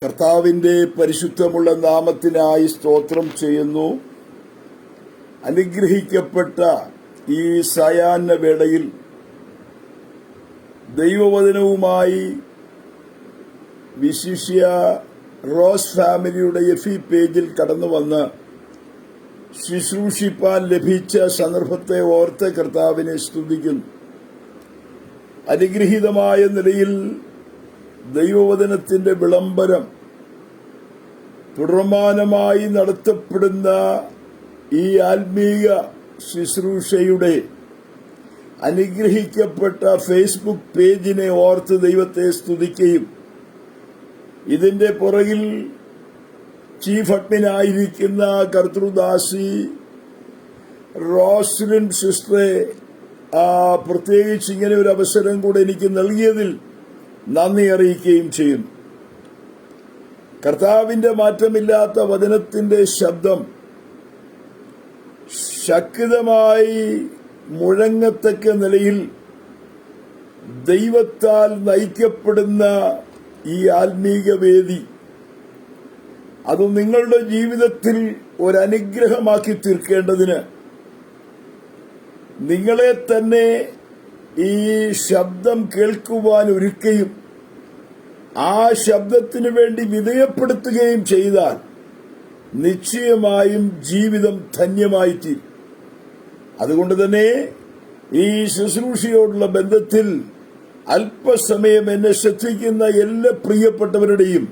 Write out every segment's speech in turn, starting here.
കർത്താവിന്റെ പരിശുദ്ധമുള്ള നാമത്തിനായി സ്തോത്രം ചെയ്യുന്നു. അനുഗ്രഹിക്കപ്പെട്ട ഈ സായാഹ്ന വേളയിൽ ദൈവവചനവുമായി വിശിഷ്യ റോസ് ഫാമിലിയുടെ എഫി പേജിൽ കടന്നുവന്ന് ശുശ്രൂഷിപ്പാൻ ലഭിച്ച സന്ദർഭത്തെ ഓർത്ത് കർത്താവിനെ സ്തുതിക്കുന്നു. അനുഗ്രഹീതമായ നിലയിൽ ദൈവവചനത്തിന്റെ വിളംബരം തുടർമാനമായി നടത്തപ്പെടുന്ന ഈ ആത്മീയ ശുശ്രൂഷയുടെ അനുഗ്രഹിക്കപ്പെട്ട ഫേസ്ബുക്ക് പേജിനെ ഓർത്ത് ദൈവത്തെ സ്തുതിക്കുകയും ഇതിന്റെ പുറകിൽ ചീഫ് അഡ്മിനായിരിക്കുന്ന കർത്തൃദാസി റോസ്ലിൻ സിസ്റ്ററെ പ്രത്യേകിച്ച് ഇങ്ങനെ ഒരു അവസരം കൂടെ എനിക്ക് നൽകിയതിൽ നന്ദി അറിയിക്കുകയും ചെയ്യുന്നു. കർത്താവിന്റെ മാറ്റമില്ലാത്ത വചനത്തിന്റെ ശബ്ദം ശക്തമായി മുഴങ്ങത്തക്ക നിലയിൽ ദൈവത്താൽ നയിക്കപ്പെടുന്ന ഈ ആത്മീക വേദി അത് നിങ്ങളുടെ ജീവിതത്തിൽ ഒരനുഗ്രഹമാക്കി തീർക്കേണ്ടതിന് നിങ്ങളെ തന്നെ ഈ ശബ്ദം കേൾക്കുവാൻ ഒരുക്കുകയും ആ ശബ്ദത്തിനു വേണ്ടി വിധേയപ്പെടുത്തുകയും ചെയ്താൽ നിശ്ചയമായും ജീവിതം ധന്യമായിത്തീരും. അതുകൊണ്ട് തന്നെ ഈ ശുശ്രൂഷയോടുള്ള ബന്ധത്തിൽ അല്പസമയം എന്നെ ശ്രദ്ധിക്കുന്ന എല്ലാ പ്രിയപ്പെട്ടവരുടെയും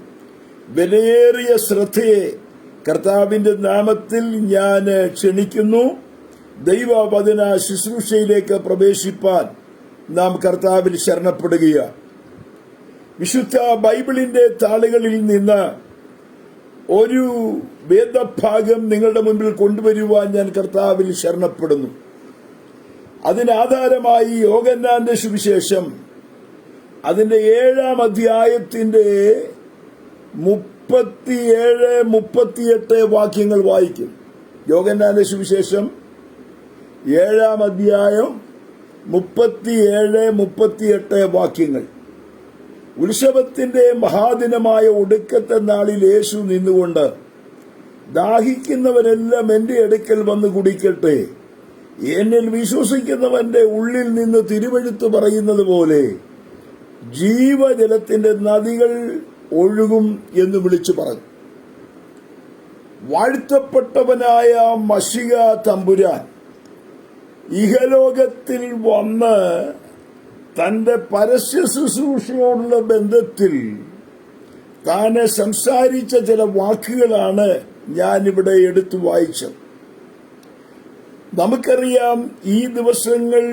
വിലയേറിയ ശ്രദ്ധയെ കർത്താവിന്റെ നാമത്തിൽ ഞാൻ ക്ഷണിക്കുന്നു. ദൈവവചന ശുശ്രൂഷയിലേക്ക് പ്രവേശിപ്പാൻ നാം കർത്താവിൽ ശരണപ്പെടുകയാണ്. വിശുദ്ധ ബൈബിളിന്റെ താളുകളിൽ നിന്ന് ഒരു വേദഭാഗം നിങ്ങളുടെ മുൻപിൽ കൊണ്ടുവരുവാൻ ഞാൻ കർത്താവിൽ ശരണപ്പെടുന്നു. അതിനാധാരമായി യോഹന്നാന്റെ സുവിശേഷം അതിന്റെ 7-ാം അധ്യായത്തിന്റെ 37-38 വാക്യങ്ങൾ വായിക്കും. യോഹന്നാന്റെ സുവിശേഷം 7-ാം അധ്യായം 37-38 വാക്യങ്ങൾ. ഉത്സവത്തിന്റെ മഹാദിനമായ ഒടുക്കത്തെ നാളിൽ യേശു നിന്നുകൊണ്ട്, ദാഹിക്കുന്നവരെല്ലാം എന്റെ അടുക്കൽ വന്ന് കുടിക്കട്ടെ, എന്നിൽ വിശ്വസിക്കുന്നവന്റെ ഉള്ളിൽ നിന്ന് തിരുവെഴുത്ത് പറയുന്നത് പോലെ ജീവജലത്തിന്റെ നദികൾ ഒഴുകും എന്ന് വിളിച്ചു പറഞ്ഞു. വാഴ്ത്തപ്പെട്ടവനായ മശിഹ തമ്പുരാൻ ഇഹലോകത്തിൽ വന്ന് തന്റെ പരസ്യ ശുശ്രൂഷയോടുള്ള ബന്ധത്തിൽ താനെ സംസാരിച്ച ചില വാക്കുകളാണ് ഞാനിവിടെ എടുത്തു വായിച്ചത്. നമുക്കറിയാം, ഈ ദിവസങ്ങൾ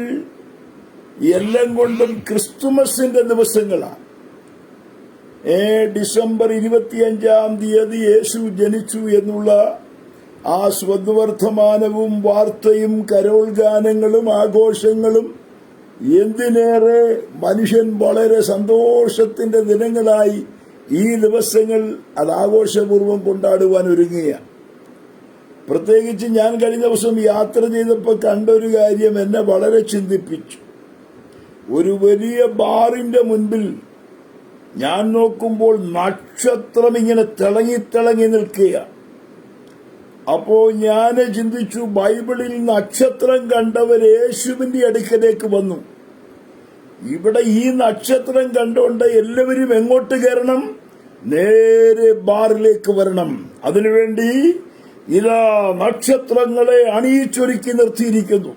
എല്ലാം കൊണ്ടും ക്രിസ്തുമസിന്റെ ദിവസങ്ങളാണ്. ഡിസംബർ 25-ാം തീയതി യേശു ജനിച്ചു എന്നുള്ള ആ സ്വദ്വർത്തമാനവും വാർത്തയും കരോൾ ഗാനങ്ങളും ആഘോഷങ്ങളും എന്തിനേറെ മനുഷ്യൻ വളരെ സന്തോഷത്തിന്റെ ദിനങ്ങളായി ഈ ദിവസങ്ങൾ അത് ആഘോഷപൂർവ്വം കൊണ്ടാടുവാൻ ഒരുങ്ങുകയാണ്. പ്രത്യേകിച്ച് ഞാൻ കഴിഞ്ഞ ദിവസം യാത്ര ചെയ്തപ്പോൾ കണ്ടൊരു കാര്യം എന്നെ വളരെ ചിന്തിപ്പിച്ചു. ഒരു വലിയ ബാറിന്റെ മുൻപിൽ ഞാൻ നോക്കുമ്പോൾ നക്ഷത്രം ഇങ്ങനെ തിളങ്ങി നിൽക്കുകയാണ്. അപ്പോ ഞാൻ ചിന്തിച്ചു, ബൈബിളിൽ നക്ഷത്രം കണ്ടവർ യേശുവിന്റെ അടുക്കലേക്ക് വന്നു. ഇവിടെ ഈ നക്ഷത്രം കണ്ടുകൊണ്ട് എല്ലാവരും എങ്ങോട്ട് കയറണം? നേരെ ബാറിലേക്ക് വരണം. അതിനുവേണ്ടി ഇതാ നക്ഷത്രങ്ങളെ അണിയിച്ചൊരുക്കി നിർത്തിയിരിക്കുന്നു.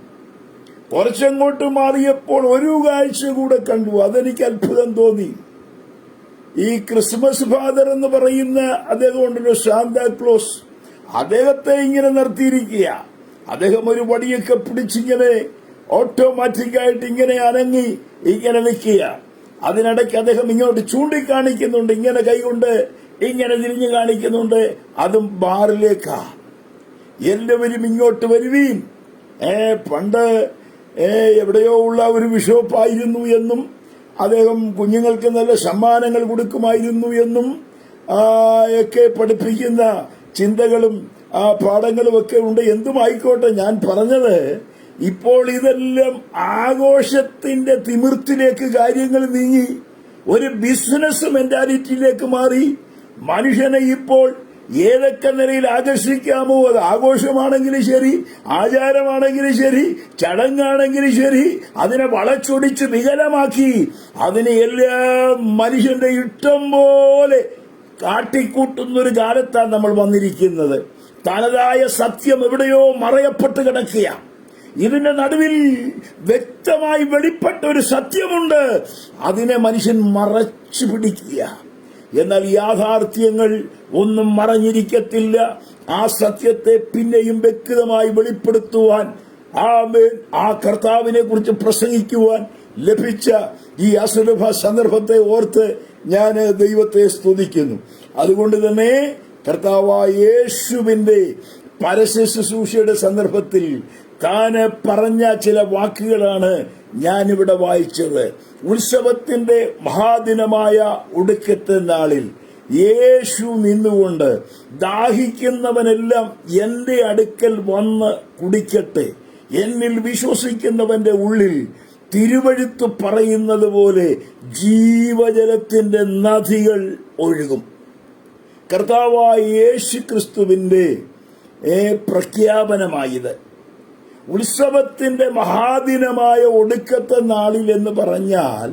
കുറച്ചങ്ങോട്ട് മാറിയപ്പോൾ ഒരു കാഴ്ച കൂടെ കണ്ടു. അതെനിക്ക് അത്ഭുതം തോന്നി. ഈ ക്രിസ്മസ് ഫാദർ എന്ന് പറയുന്ന അദ്ദേഹം ഉണ്ടല്ലോ, സാന്താക്ലോസ്, അദ്ദേഹത്തെ ഇങ്ങനെ നിർത്തിയിരിക്കുക. അദ്ദേഹം ഒരു വടിയൊക്കെ പിടിച്ചിങ്ങനെ ഓട്ടോമാറ്റിക്കായിട്ട് ഇങ്ങനെ അനങ്ങി ഇങ്ങനെ നിൽക്കുക. അതിനിടയ്ക്ക് അദ്ദേഹം ഇങ്ങോട്ട് ചൂണ്ടിക്കാണിക്കുന്നുണ്ട്, ഇങ്ങനെ കൈകൊണ്ട് ഇങ്ങനെ തിരിഞ്ഞു കാണിക്കുന്നുണ്ട്. അതും ബാറിലേക്കാ. എല്ലാവരും ഇങ്ങോട്ട് വരുവീൻ. പണ്ട് എവിടെയോ ഉള്ള ഒരു ബിഷപ്പായിരുന്നു എന്നും അദ്ദേഹം കുഞ്ഞുങ്ങൾക്ക് നല്ല സമ്മാനങ്ങൾ കൊടുക്കുമായിരുന്നു എന്നും ഒക്കെ പഠിപ്പിക്കുന്ന ചിന്തകളും പാഠങ്ങളും ഒക്കെ ഉണ്ട്. എന്തുമായിക്കോട്ടെ, ഞാൻ പറഞ്ഞത് ഇപ്പോൾ ഇതെല്ലാം ആഘോഷത്തിന്റെ തിമിർത്തിലേക്ക് കാര്യങ്ങൾ നീങ്ങി ഒരു ബിസിനസ് മെന്റാലിറ്റിയിലേക്ക് മാറി. മനുഷ്യനെ ഇപ്പോൾ ഏതൊക്കെ നിലയിൽ ആകർഷിക്കാമോ, അത് ആഘോഷമാണെങ്കിലും ശരി, ആചാരമാണെങ്കിലും ശരി, ചടങ്ങാണെങ്കിലും ശരി, അതിനെ വളച്ചൊടിച്ച് വികലമാക്കി അതിനെ എല്ലാം മനുഷ്യന്റെ ഇഷ്ടം പോലെ കാട്ടിക്കൂട്ടുന്നൊരു കാലത്താണ് നമ്മൾ വന്നിരിക്കുന്നത്. തനതായ സത്യം എവിടെയോ മറയപ്പെട്ട് കിടക്കുകയാണ്. ഇതിന്റെ നടുവിൽ വ്യക്തമായി വെളിപ്പെട്ട ഒരു സത്യമുണ്ട്, അതിനെ മനുഷ്യൻ മറച്ചു പിടിക്കുക. എന്നാൽ യാഥാർത്ഥ്യങ്ങൾ ഒന്നും മറഞ്ഞിരിക്കത്തില്ല. ആ സത്യത്തെ പിന്നെയും വ്യക്തമായി വെളിപ്പെടുത്തുവാൻ, ആ കർത്താവിനെ കുറിച്ച് പ്രസംഗിക്കുവാൻ ലഭിച്ച ഈ അസുലഭ സന്ദർഭത്തെ ഓർത്ത് ഞാൻ ദൈവത്തെ സ്തുതിക്കുന്നു. അതുകൊണ്ട് തന്നെ കർത്താവായ യേശുവിന്റെ പരസ്യ ശുശ്രൂഷയുടെ സന്ദർഭത്തിൽ താൻ പറഞ്ഞ ചില വാക്കുകളാണ് ഞാനിവിടെ വായിച്ചത്. ഉത്സവത്തിന്റെ മഹാദിനമായ ഒടുക്കത്തെ നാളിൽ യേശു നിന്നുകൊണ്ട് ദാഹിക്കുന്നവനെല്ലാം എന്റെ അടുക്കൽ വന്ന് കുടിക്കട്ടെ, എന്നിൽ വിശ്വസിക്കുന്നവന്റെ ഉള്ളിൽ തിരുവഴുത്ത് പറയുന്നത് പോലെ ജീവജലത്തിന്റെ നദികൾ ഒഴുകും. കർത്താവായ യേശു ക്രിസ്തുവിന്റെ പ്രഖ്യാപനമായത്. ഉത്സവത്തിന്റെ മഹാദിനമായ ഒടുക്കത്തെ നാളിൽ എന്ന് പറഞ്ഞാൽ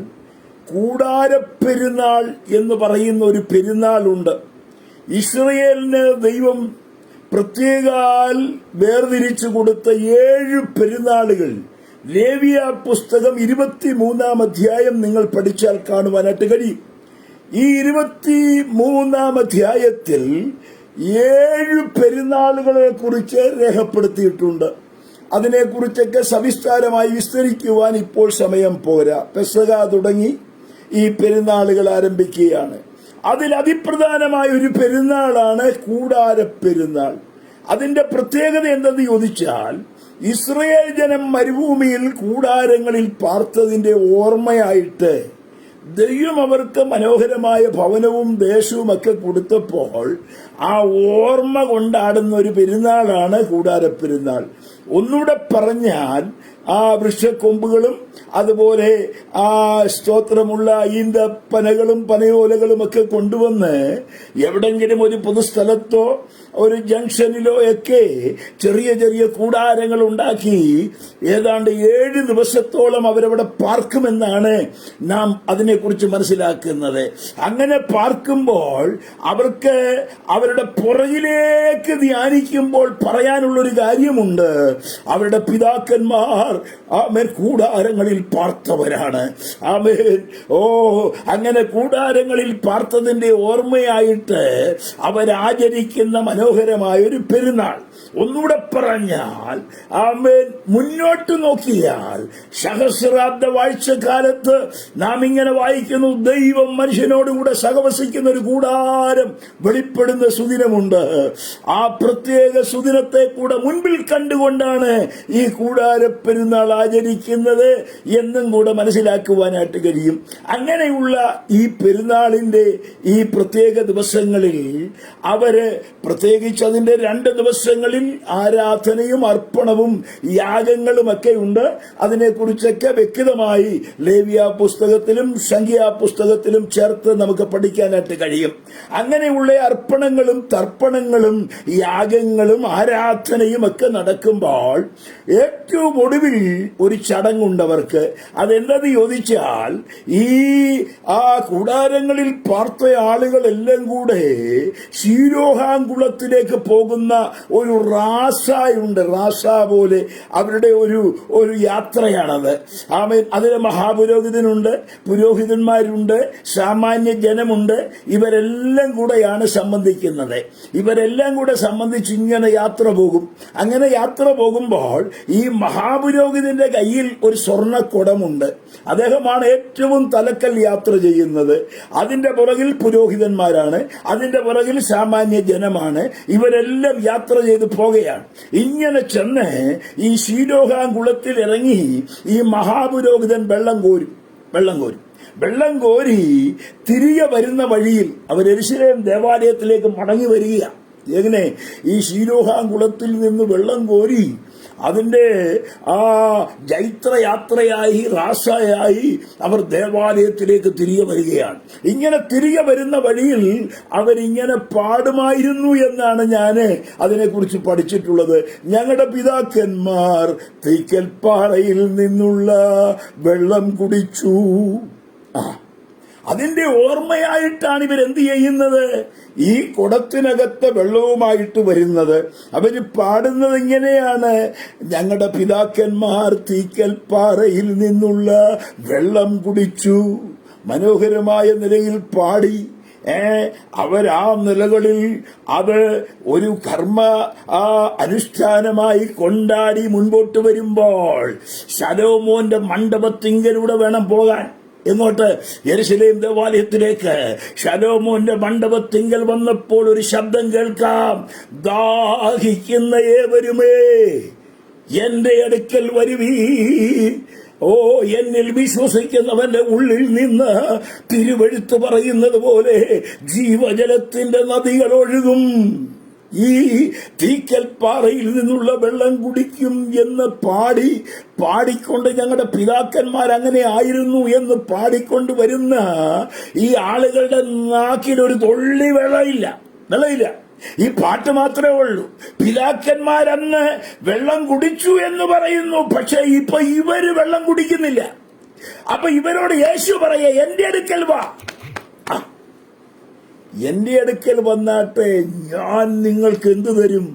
കൂടാരപ്പെരുന്നാൾ എന്ന് പറയുന്ന ഒരു പെരുന്നാളുണ്ട്. ഇസ്രയേലിന് ദൈവം പ്രത്യേകാൽ വേർതിരിച്ചു കൊടുത്ത 7 പെരുന്നാളുകൾ ലേവ്യ പുസ്തകം 23-ാം അധ്യായം നിങ്ങൾ പഠിച്ചാൽ കാണുവാനായിട്ട് കഴിയും. ഈ 23-ാം അധ്യായത്തിൽ 7 പെരുന്നാളുകളെ കുറിച്ച് രേഖപ്പെടുത്തിയിട്ടുണ്ട്. അതിനെക്കുറിച്ചൊക്കെ സവിസ്താരമായി വിസ്തരിക്കുവാൻ ഇപ്പോൾ സമയം പോരാ. പെസഹ തുടങ്ങി ഈ പെരുന്നാളുകൾ ആരംഭിക്കുകയാണ്. അതിൽ അതിപ്രധാനമായ ഒരു പെരുന്നാളാണ് കൂടാരപ്പെരുന്നാൾ. അതിന്റെ പ്രത്യേകത എന്തെന്ന് ചോദിച്ചാൽ, ഇസ്രയേൽ ജനം മരുഭൂമിയിൽ കൂടാരങ്ങളിൽ പാർത്തതിന്റെ ഓർമ്മയായിട്ട് ദൈവം അവർക്ക് മനോഹരമായ ഭവനവും ദേശവും ഒക്കെ കൊടുത്തപ്പോൾ ആ ഓർമ്മ കൊണ്ടാടുന്ന ഒരു പെരുന്നാളാണ് കൂടാരപ്പെരുന്നാൾ. ഒന്നുകൂടെ പറഞ്ഞാൽ ആ വൃക്ഷക്കൊമ്പുകളും അതുപോലെ ആ സ്തോത്രമുള്ള ഈന്തപ്പനകളും പനയോലകളും ഒക്കെ കൊണ്ടുവന്ന് എവിടെങ്കിലും ഒരു പൊതുസ്ഥലത്തോ ഒരു ജംഗ്ഷനിലോ ഒക്കെ ചെറിയ ചെറിയ കൂടാരങ്ങൾ ഉണ്ടാക്കി ഏതാണ്ട് 7 ദിവസത്തോളം അവരവിടെ പാർക്കുമെന്നാണ് നാം അതിനെക്കുറിച്ച് മനസ്സിലാക്കുന്നത്. അങ്ങനെ പാർക്കുമ്പോൾ അവർക്ക് അവരുടെ പുറകിലേക്ക് ധ്യാനിക്കുമ്പോൾ പറയാനുള്ളൊരു കാര്യമുണ്ട്. അവരുടെ പിതാക്കന്മാർ ആമേൻ കൂടാരങ്ങളിൽ പാർത്തവരാണ്. ആമേൻ. അങ്ങനെ കൂടാരങ്ങളിൽ പാർത്തതിന്റെ ഓർമ്മയായിട്ട് അവരാചരിക്കുന്ന മനോഹരമായ ഒരു പെരുന്നാൾ. ഒന്നുകൂടെ പറഞ്ഞാൽ ആമേൻ, മുന്നോട്ട് നോക്കിയാൽ സഹസ്രാബ്ദ വാഴ്ചക്കാലത്ത് നാം ഇങ്ങനെ വായിക്കുന്നു, ദൈവം മനുഷ്യനോടുകൂടെ സഹവസിക്കുന്ന ഒരു കൂടാരം വെളിപ്പെടുന്ന സുദിനമുണ്ട്. ആ പ്രത്യേക സുദിനത്തെ കൂടെ മുൻപിൽ കണ്ടുകൊണ്ടാണ് ഈ കൂടാരപ്പെരുന്നാൾ ആചരിക്കുന്നത് എന്നും കൂടെ മനസ്സിലാക്കുവാനായിട്ട് കഴിയും. അങ്ങനെയുള്ള ഈ പെരുന്നാളിന്റെ ഈ പ്രത്യേക ദിവസങ്ങളിൽ അവര് പ്രത്യേകിച്ച് അതിന്റെ 2 ദിവസങ്ങളിൽ ആരാധനയും അർപ്പണവും യാഗങ്ങളും ഒക്കെ ഉണ്ട്. അതിനെക്കുറിച്ചൊക്കെ വ്യക്തമായി ലേവ്യ പുസ്തകത്തിലും സംഖ്യാ പുസ്തകത്തിലും ചേർത്ത് നമുക്ക് പഠിക്കാനായിട്ട് കഴിയും. അങ്ങനെയുള്ള അർപ്പണങ്ങളും തർപ്പണങ്ങളും യാഗങ്ങളും ആരാധനയും ഒക്കെ നടക്കുമ്പോൾ ഏറ്റവും ഒടുവിൽ ഒരു ചടങ്ങുണ്ടവർക്ക്. അതെന്തെന്ന് ചോദിച്ചാൽ, ഈ കൂടാരങ്ങളിൽ പാർത്ത ആളുകളെല്ലാം കൂടെ ശീലോഹാങ്കുളത്തിലേക്ക് പോകുന്ന ഒരു റാസയുണ്ട്. റാസ പോലെ അവരുടെ ഒരു യാത്രയാണത്. ആമേൻ. അതിന് മഹാപുരോഹിതനുണ്ട്, പുരോഹിതന്മാരുണ്ട്, സാമാന്യ ജനമുണ്ട്. ഇവരെല്ലാം കൂടെയാണ് സംബന്ധിക്കുന്നത്. ഇവരെല്ലാം കൂടെ സംബന്ധിച്ച് ഇങ്ങനെ യാത്ര പോകും. അങ്ങനെ യാത്ര പോകുമ്പോൾ ഈ മഹാപുരോഹിതന്റെ കയ്യിൽ ഒരു സ്വർണ്ണക്കുടമുണ്ട്. അദ്ദേഹമാണ് ഏറ്റവും തലക്കൽ യാത്ര ചെയ്യുന്നത്. അതിന്റെ പുറകിൽ പുരോഹിതന്മാരാണ്, അതിന്റെ പുറകിൽ സാമാന്യ ജനമാണ്. ഇവരെല്ലാം യാത്ര ചെയ്ത് പോകുകയാണ്. ഇങ്ങനെ ചെന്ന് ഈ ശീലോഹാങ്കുളത്തിൽ ഇറങ്ങി ഈ മഹാപുരോഹിതൻ വെള്ളം കോരി തിരികെ വരുന്ന വഴിയിൽ അവർ യെരൂശലേം ദേവാലയത്തിലേക്ക് മടങ്ങി വരികയാണ്. എങ്ങനെ? ഈ ശീലോഹാം കുളത്തിൽ നിന്ന് വെള്ളം കോരി അതിന്റെ ആ ജൈത്രയാത്രയായി റാസായി അവർ ദേവാലയത്തിലേക്ക് തിരികെ വരികയാണ്. ഇങ്ങനെ തിരികെ വരുന്ന വഴിയിൽ അവരിങ്ങനെ പാടുമായിരുന്നു എന്നാണ് ഞാൻ അതിനെക്കുറിച്ച് പഠിച്ചിട്ടുള്ളത്. ഞങ്ങളുടെ പിതാക്കന്മാർ തീക്കൽപ്പാറയിൽ നിന്നുള്ള വെള്ളം കുടിച്ചു. അതിന്റെ ഓർമ്മയായിട്ടാണ് ഇവരെന്ത് ചെയ്യുന്നത്? ഈ കുടത്തിനകത്തെ വെള്ളവുമായിട്ട് വരുന്നത്. അവര് പാടുന്നത് ഇങ്ങനെയാണ്: ഞങ്ങളുടെ പിതാക്കന്മാർ തീക്കൽപ്പാറയിൽ നിന്നുള്ള വെള്ളം കുടിച്ചു. മനോഹരമായ നിലയിൽ പാടി അവരാ നിലകളിൽ അത് ഒരു കർമ്മ അനുഷ്ഠാനമായി കൊണ്ടാടി മുൻപോട്ട് വരുമ്പോൾ ശലോമോന്റെ മണ്ഡപത്തിങ്കലൂടെ വേണം പോകാൻ. എങ്ങോട്ട്? യെരുശലേം ദേവാലയത്തിലേക്ക്. ശലോമോന്റെ മണ്ഡപത്തിങ്കൽ വന്നപ്പോൾ ഒരു ശബ്ദം കേൾക്കാം: ദാഹിക്കുന്ന ഏവരുമേ എന്റെ അടുക്കൽ വരുവീൻ. എന്നിൽ വിശ്വസിക്കുന്നവന്റെ ഉള്ളിൽ നിന്ന് തിരുവെഴുത്ത് പറയുന്നത് പോലെ ജീവജലത്തിന്റെ നദികൾ ഒഴുകും. ഈ തീക്കൽപ്പാറയിൽ നിന്നുള്ള വെള്ളം കുടിക്കും എന്ന് പാടിക്കൊണ്ട് ഞങ്ങളുടെ പിതാക്കന്മാർ അങ്ങനെ ആയിരുന്നു എന്ന് പാടിക്കൊണ്ട് വരുന്ന ഈ ആളുകളുടെ നാക്കിലൊരു തുള്ളി വെള്ളമില്ല. ഈ പാട്ട് മാത്രമേ ഉള്ളൂ. പിതാക്കന്മാരന്ന് വെള്ളം കുടിച്ചു എന്ന് പറയുന്നു, പക്ഷെ ഇപ്പൊ ഇവര് വെള്ളം കുടിക്കുന്നില്ല. അപ്പൊ ഇവരോട് യേശു പറയാ, എന്റെ അടുക്കൽ വാ, എന്റെ അടുക്കൽ വന്നാട്ടെ, ഞാൻ നിങ്ങൾക്ക് എന്ത് തരും?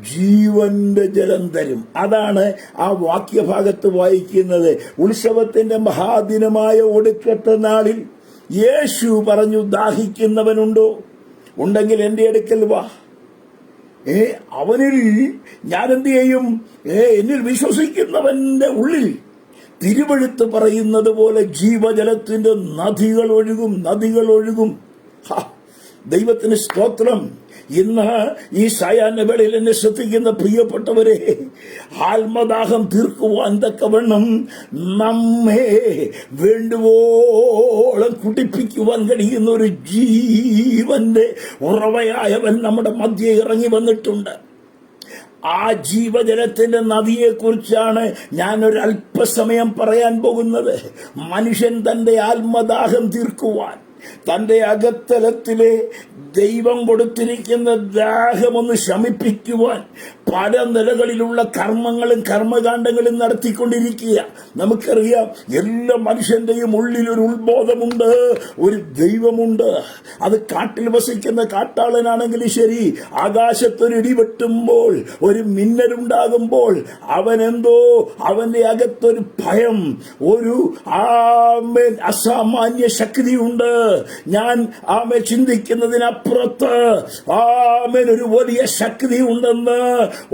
ജീവന്റെ ജലം തരും. അതാണ് ആ വാക്യഭാഗത്ത് വായിക്കുന്നത്. ഉത്സവത്തിന്റെ മഹാദിനമായ ഒടുക്കത്തെ നാളിൽ യേശു പറഞ്ഞു, ദാഹിക്കുന്നവനുണ്ടോ? ഉണ്ടെങ്കിൽ എന്റെ അടുക്കൽ വാ. അവനിൽ ഞാൻ എന്ത് ചെയ്യും? എന്നിൽ വിശ്വസിക്കുന്നവന്റെ ഉള്ളിൽ തിരുവെഴുത്ത് പറയുന്നത് പോലെ ജീവജലത്തിന്റെ നദികൾ ഒഴുകും. ദൈവത്തിന് സ്തോത്രം. ഇന്ന് ഈ സായാഹ്ന വേളയിൽ എന്നെ ശ്രദ്ധിക്കുന്ന പ്രിയപ്പെട്ടവരെ, ആത്മദാഹം തീർക്കുവാൻ തക്കവണ്ണം നമ്മെ വേണ്ടുവോളം കുടിപ്പിക്കുവാൻ കഴിയുന്ന ഒരു ജീവന്റെ ഉറവയായവൻ നമ്മുടെ മധ്യേ ഇറങ്ങി വന്നിട്ടുണ്ട്. ആ ജീവജലത്തിന്റെ നദിയെക്കുറിച്ചാണ് ഞാൻ ഒരു അല്പസമയം പറയാൻ പോകുന്നത്. മനുഷ്യൻ തന്റെ ആത്മദാഹം തീർക്കുവാൻ, തന്റെ അകത്തലത്തിലെ ദൈവം കൊടുത്തിരിക്കുന്ന ദാഹമൊന്ന് ശമിപ്പിക്കുവാൻ പല നിലകളിലുള്ള കർമ്മങ്ങളും കർമ്മകാണ്ഡങ്ങളും നടത്തിക്കൊണ്ടിരിക്കുക. നമുക്കറിയാം, എല്ലാ മനുഷ്യന്റെയും ഉള്ളിൽ ഒരു ഉത്ബോധമുണ്ട്, ഒരു ദൈവമുണ്ട്. അത് കാട്ടിൽ വസിക്കുന്ന കാട്ടാളനാണെങ്കിലും ശരി, ആകാശത്തൊരു ഇടിവെട്ടുമ്പോൾ, ഒരു മിന്നലുണ്ടാകുമ്പോൾ അവന്റെ അകത്തൊരു ഭയം, ഒരു അസാമാന്യ ശക്തിയുണ്ട്. ഞാൻ ചിന്തിക്കുന്നതിനപ്പുറത്ത് ഒരു വലിയ ശക്തി ഉണ്ടെന്ന്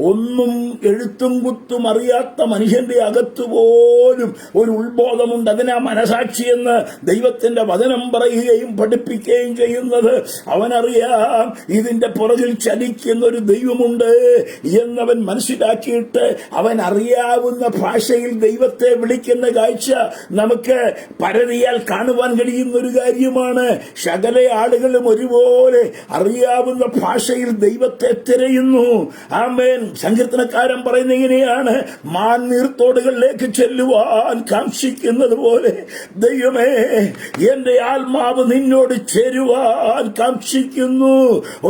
ഒന്നും എഴുത്തും കുത്തും അറിയാത്ത മനുഷ്യന്റെ അകത്ത് പോലും ഒരു ഉത്ബോധമുണ്ട്. അതിനാ മനസാക്ഷിയെന്ന് ദൈവത്തിന്റെ വചനം പറയുകയും പഠിപ്പിക്കുകയും ചെയ്യുന്നത്. അവനറിയാം ഇതിന്റെ പുറകിൽ ചലിക്കുന്ന ഒരു ദൈവമുണ്ട് എന്നവൻ മനസ്സിലാക്കിയിട്ട് അവൻ അറിയാവുന്ന ഭാഷയിൽ ദൈവത്തെ വിളിക്കുന്ന കാഴ്ച നമുക്ക് പരതിയാൽ കാണുവാൻ കഴിയുന്ന ഒരു കാര്യമാണ്. സകല ആളുകളും ഒരുപോലെ അറിയാവുന്ന ഭാഷയിൽ ദൈവത്തെ തിരയുന്നു. ആമേൻ. സങ്കീർത്തനക്കാരൻ പറയുന്നത് ഇങ്ങനെയാണ്: മാൻ നീർത്തോടുകളിലേക്ക് ചെല്ലുവാൻ കാംക്ഷിക്കുന്നത് പോലെ ദൈവമേ, എന്റെ ആത്മാവ് നിന്നോട് ചേരുവാൻ കാംക്ഷിക്കുന്നു.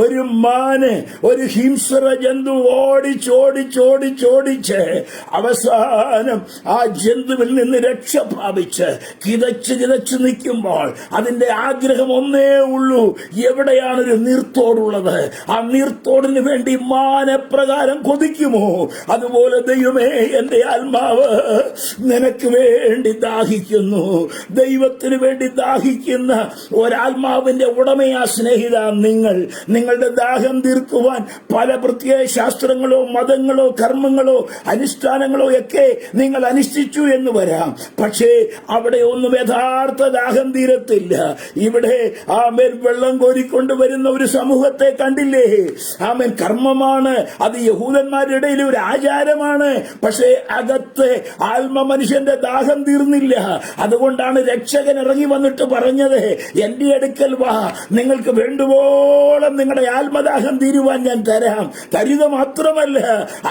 ഒരു മാന്, ഒരു ഹിംസ്ര ജന്തു ഓടിച്ചോടിച്ച് അവസാനം ആ ജന്തുവിൽ നിന്ന് രക്ഷ പ്രാപിച്ച് കിതച്ച് നിൽക്കുമ്പോൾ അതിന്റെ ആഗ്രഹം ഒന്നേ ഉള്ളൂ: എവിടെയാണൊരു നീർത്തോടുള്ളത്? ആ നീർത്തോടിന് വേണ്ടി മാനപ്രകാരം കൊതിക്കുമോ? അതുപോലെ ദൈവമേ, എന്റെ ആത്മാവ് നിനക്ക് വേണ്ടി ദാഹിക്കുന്നു. ദൈവത്തിന് വേണ്ടി ദാഹിക്കുന്ന ഒരാത്മാവിന്റെ ഉടമയാ സ്നേഹിത നിങ്ങളുടെ ദാഹം തീർക്കുവാൻ പല പ്രത്യേക ശാസ്ത്രങ്ങളോ മതങ്ങളോ കർമ്മങ്ങളോ അനുഷ്ഠാനങ്ങളോ ഒക്കെ നിങ്ങൾ അനുഷ്ഠിച്ചു എന്ന് വരാം. പക്ഷേ അവിടെ ഒന്നും യഥാർത്ഥ ദാഹം തീരത്തില്ല. ഇവിടെ ആമേൻ വെള്ളം കോരിക്കൊണ്ട് വരുന്ന ഒരു സമൂഹത്തെ കണ്ടില്ലേ? ആമേൻ കർമ്മമാണ്, അത് യഹൂദന്മാരുടെ ഇടയിൽ ഒരു ആചാരമാണ്. പക്ഷേ അകത്ത് ആത്മ മനുഷ്യന്റെ ദാഹം തീർന്നില്ല. അതുകൊണ്ടാണ് രക്ഷകൻ ഇറങ്ങി വന്നിട്ട് പറഞ്ഞത്, എന്റെ അടുക്കൽ വാ, നിങ്ങൾക്ക് വേണ്ടുവോളം നിങ്ങളുടെ ആത്മദാഹം തീരുവാൻ ഞാൻ തരാം. തരുക മാത്രമല്ല,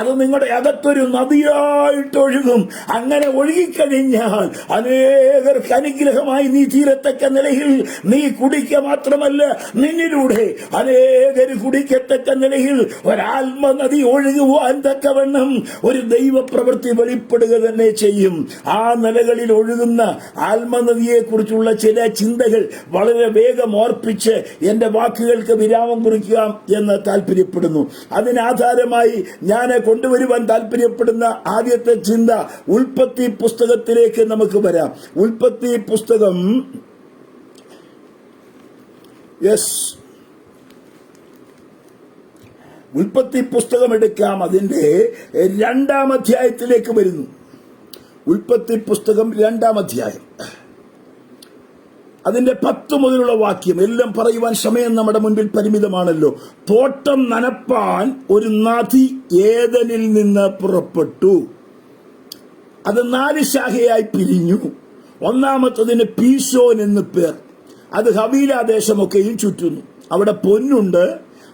അത് നിങ്ങളുടെ അകത്തൊരു നദിയായിട്ട് ഒഴുകും. അങ്ങനെ ഒഴുകിക്കഴിഞ്ഞാൽ അനേകർക്ക് അനുഗ്രഹമായി നീ തീരത്തക്ക നിലയിൽ നീ കുടിക്കുക മാത്രമല്ല, നിന്നിലൂടെ അനേകര് കുടിക്കത്തക്ക നിലയിൽ ഒരാത്മനദി ഒഴുകുവാൻ തക്കവണ്ണം ഒരു ദൈവപ്രവൃത്തി വെളിപ്പെടുക തന്നെ ചെയ്യും. ആ നിലകളിൽ ഒഴുകുന്ന ആത്മനദിയെ കുറിച്ചുള്ള ചില ചിന്തകൾ വളരെ വേഗം ഓർപ്പിച്ച് എന്റെ വാക്കുകൾക്ക് വിരാമം കുറിക്കുക എന്ന് താല്പര്യപ്പെടുന്നു. അതിനാധാരമായി ഞാൻ കൊണ്ടുവരുവാൻ താല്പര്യപ്പെടുന്ന ആദ്യത്തെ ചിന്ത ഉൽപ്പത്തി പുസ്തകത്തിലേക്ക് നമുക്ക് വരാം. ഉൽപ്പത്തി പുസ്തകം ഉൽപ്പത്തി പുസ്തകം എടുക്കാം. അതിന്റെ 2-ാം അധ്യായത്തിലേക്ക് വരുന്നു. ഉൽപ്പത്തി പുസ്തകം 2-ാം അധ്യായം, അതിന്റെ 10 മുതലുള്ള വാക്യം. എല്ലാം പറയുവാൻ സമയം നമ്മുടെ മുൻപിൽ പരിമിതമാണല്ലോ. തോട്ടം നനപ്പാൻ ഒരു നദി ഏദനിൽ നിന്ന് പുറപ്പെട്ടു. അത് 4 ശാഖയായി പിരിഞ്ഞു. ഒന്നാമത്തതിന് പീശോൻ എന്ന് പേർ. അത് ഹവീല ദേശമൊക്കെയും ചുറ്റുന്നു. അവിടെ പൊന്നുണ്ട്.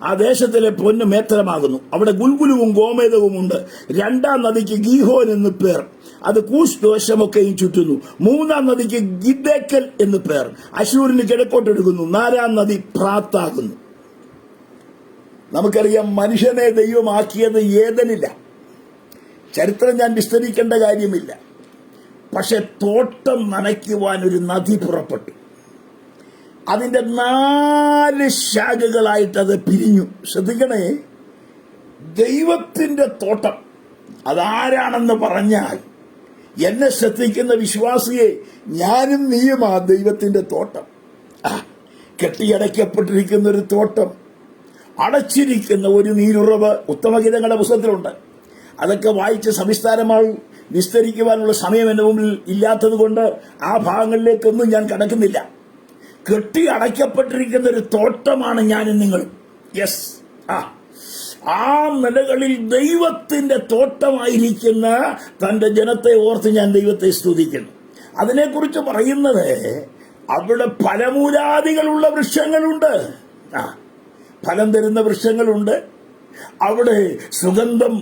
ആ ദേശത്തിലെ പൊന്ന് മേത്രമാകുന്നു. അവിടെ ഗുൽഗുലുവും ഗോമേതവും ഉണ്ട്. 2-ാം നദിക്ക് ഗീഹോൻ എന്ന് പേർ. അത് കൂശ് ദേശമൊക്കെയും ചുറ്റുന്നു. 3-ാം നദിക്ക് ഗിദ്ദേക്കൽ എന്ന് പേർ. അശൂരിന് കിഴക്കോട്ടൊഴുകുന്നു. 4-ാം നദി പ്രാത്താകുന്നു. നമുക്കറിയാം, മനുഷ്യനെ ദൈവമാക്കിയത് ഏദനില്ല. ചരിത്രം ഞാൻ വിസ്തരിക്കേണ്ട കാര്യമില്ല. പക്ഷെ തോട്ടം നനയ്ക്കുവാൻ ഒരു നദി പുറപ്പെട്ടു. അതിന്റെ 4 ശാഖകളായിട്ട് അത് പിരിഞ്ഞു. ശ്രദ്ധിക്കണേ, ദൈവത്തിന്റെ തോട്ടം അതാരാണെന്ന് പറഞ്ഞാൽ, എന്നെ ശ്രദ്ധിക്കുന്ന വിശ്വാസിയെ, ഞാനും നീയുമാ ദൈവത്തിന്റെ തോട്ടം. കെട്ടിയടയ്ക്കപ്പെട്ടിരിക്കുന്ന ഒരു തോട്ടം, അടച്ചിരിക്കുന്ന ഒരു നീരുറവ് ഉത്തമഗീതങ്ങളുടെ പുസ്തകത്തിലുണ്ട്. അതൊക്കെ വായിച്ച് സവിസ്താരമായി വിസ്തരിക്കുവാനുള്ള സമയം എന്റെ മുമ്പിൽ ഇല്ലാത്തത് കൊണ്ട് ആ ഭാഗങ്ങളിലേക്കൊന്നും ഞാൻ കടക്കുന്നില്ല. കെട്ടി അടയ്ക്കപ്പെട്ടിരിക്കുന്ന ഒരു തോട്ടമാണ് ഞാനും നിങ്ങളും. യെസ്, ആ നിലകളിൽ ദൈവത്തിന്റെ തോട്ടമായിരിക്കുന്ന തന്റെ ജനത്തെ ഓർത്ത് ഞാൻ ദൈവത്തെ സ്തുതിക്കുന്നു. അതിനെക്കുറിച്ച് പറയുന്നത്, അവിടെ ഫലമൂലാദികളുള്ള വൃക്ഷങ്ങളുണ്ട്. ഫലം തരുന്ന വൃക്ഷങ്ങളുണ്ട്. അവിടെ സുഗന്ധം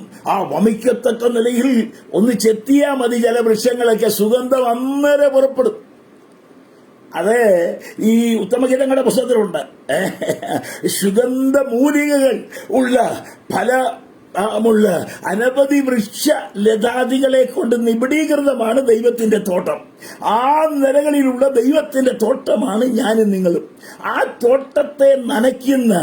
വമിക്കത്തക്ക നിലയിൽ ഒന്ന് ചെത്തിയാൽ മതി. ചില വൃക്ഷങ്ങളൊക്കെ സുഗന്ധം അന്നേരം പുറപ്പെടും. അത് ഈ ഉത്തമഗീതങ്ങളുടെ പുസ്തകത്തിലുണ്ട്. സുഗന്ധമൂലികകൾ ഉള്ള ഫലമുള്ള അനവധി വൃക്ഷ ലതാദികളെ കൊണ്ട് നിബിഡീകൃതമാണ് ദൈവത്തിന്റെ തോട്ടം. ആ നിലകളിലുള്ള ദൈവത്തിന്റെ തോട്ടമാണ് ഞാനും നിങ്ങളും. ആ തോട്ടത്തെ നനയ്ക്കുന്ന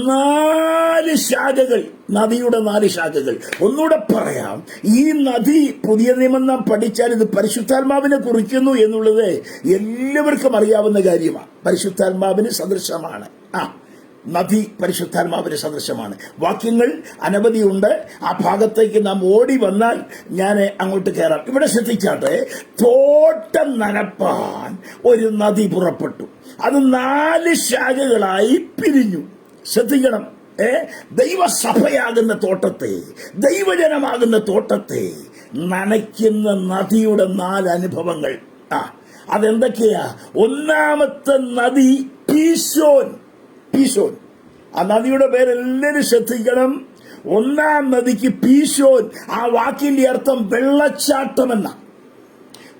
4 ശാഖകൾ, നദിയുടെ 4 ശാഖകൾ. ഒന്നുകൂടെ പറയാം, ഈ നദി പുതിയ നിയമം നാം പഠിച്ചാൽ ഇത് പരിശുദ്ധാത്മാവിനെ കുറിക്കുന്നു എന്നുള്ളത് എല്ലാവർക്കും അറിയാവുന്ന കാര്യമാണ്. പരിശുദ്ധാത്മാവിന് സദൃശമാണ്. നദി പരിശുദ്ധാത്മാവിന് സദൃശമാണ്. വാക്യങ്ങൾ അനവധിയുണ്ട്. ആ ഭാഗത്തേക്ക് നാം ഓടി വന്നാൽ ഞാൻ അങ്ങോട്ട് കയറാം. ഇവിടെ ശ്രദ്ധിച്ചാട്ടെ, തോട്ടം നനപ്പാൻ ഒരു നദി പുറപ്പെട്ടു. അത് 4 ശാഖകളായി പിരിഞ്ഞു. ശ്രദ്ധിക്കണം, ദൈവസഭയാകുന്ന തോട്ടത്തെ, ദൈവജനമാകുന്ന തോട്ടത്തെ നനയ്ക്കുന്ന നദിയുടെ 4 അനുഭവങ്ങൾ. അതെന്തൊക്കെയാ? ഒന്നാമത്തെ നദി പീശോൻ. പീശോൻ, ആ നദിയുടെ പേരെല്ലാവരും ശ്രദ്ധിക്കണം. 1-ാം നദിക്ക് പീശോൻ. ആ വാക്കിന്റെ അർത്ഥം വെള്ളച്ചാട്ടം എന്ന.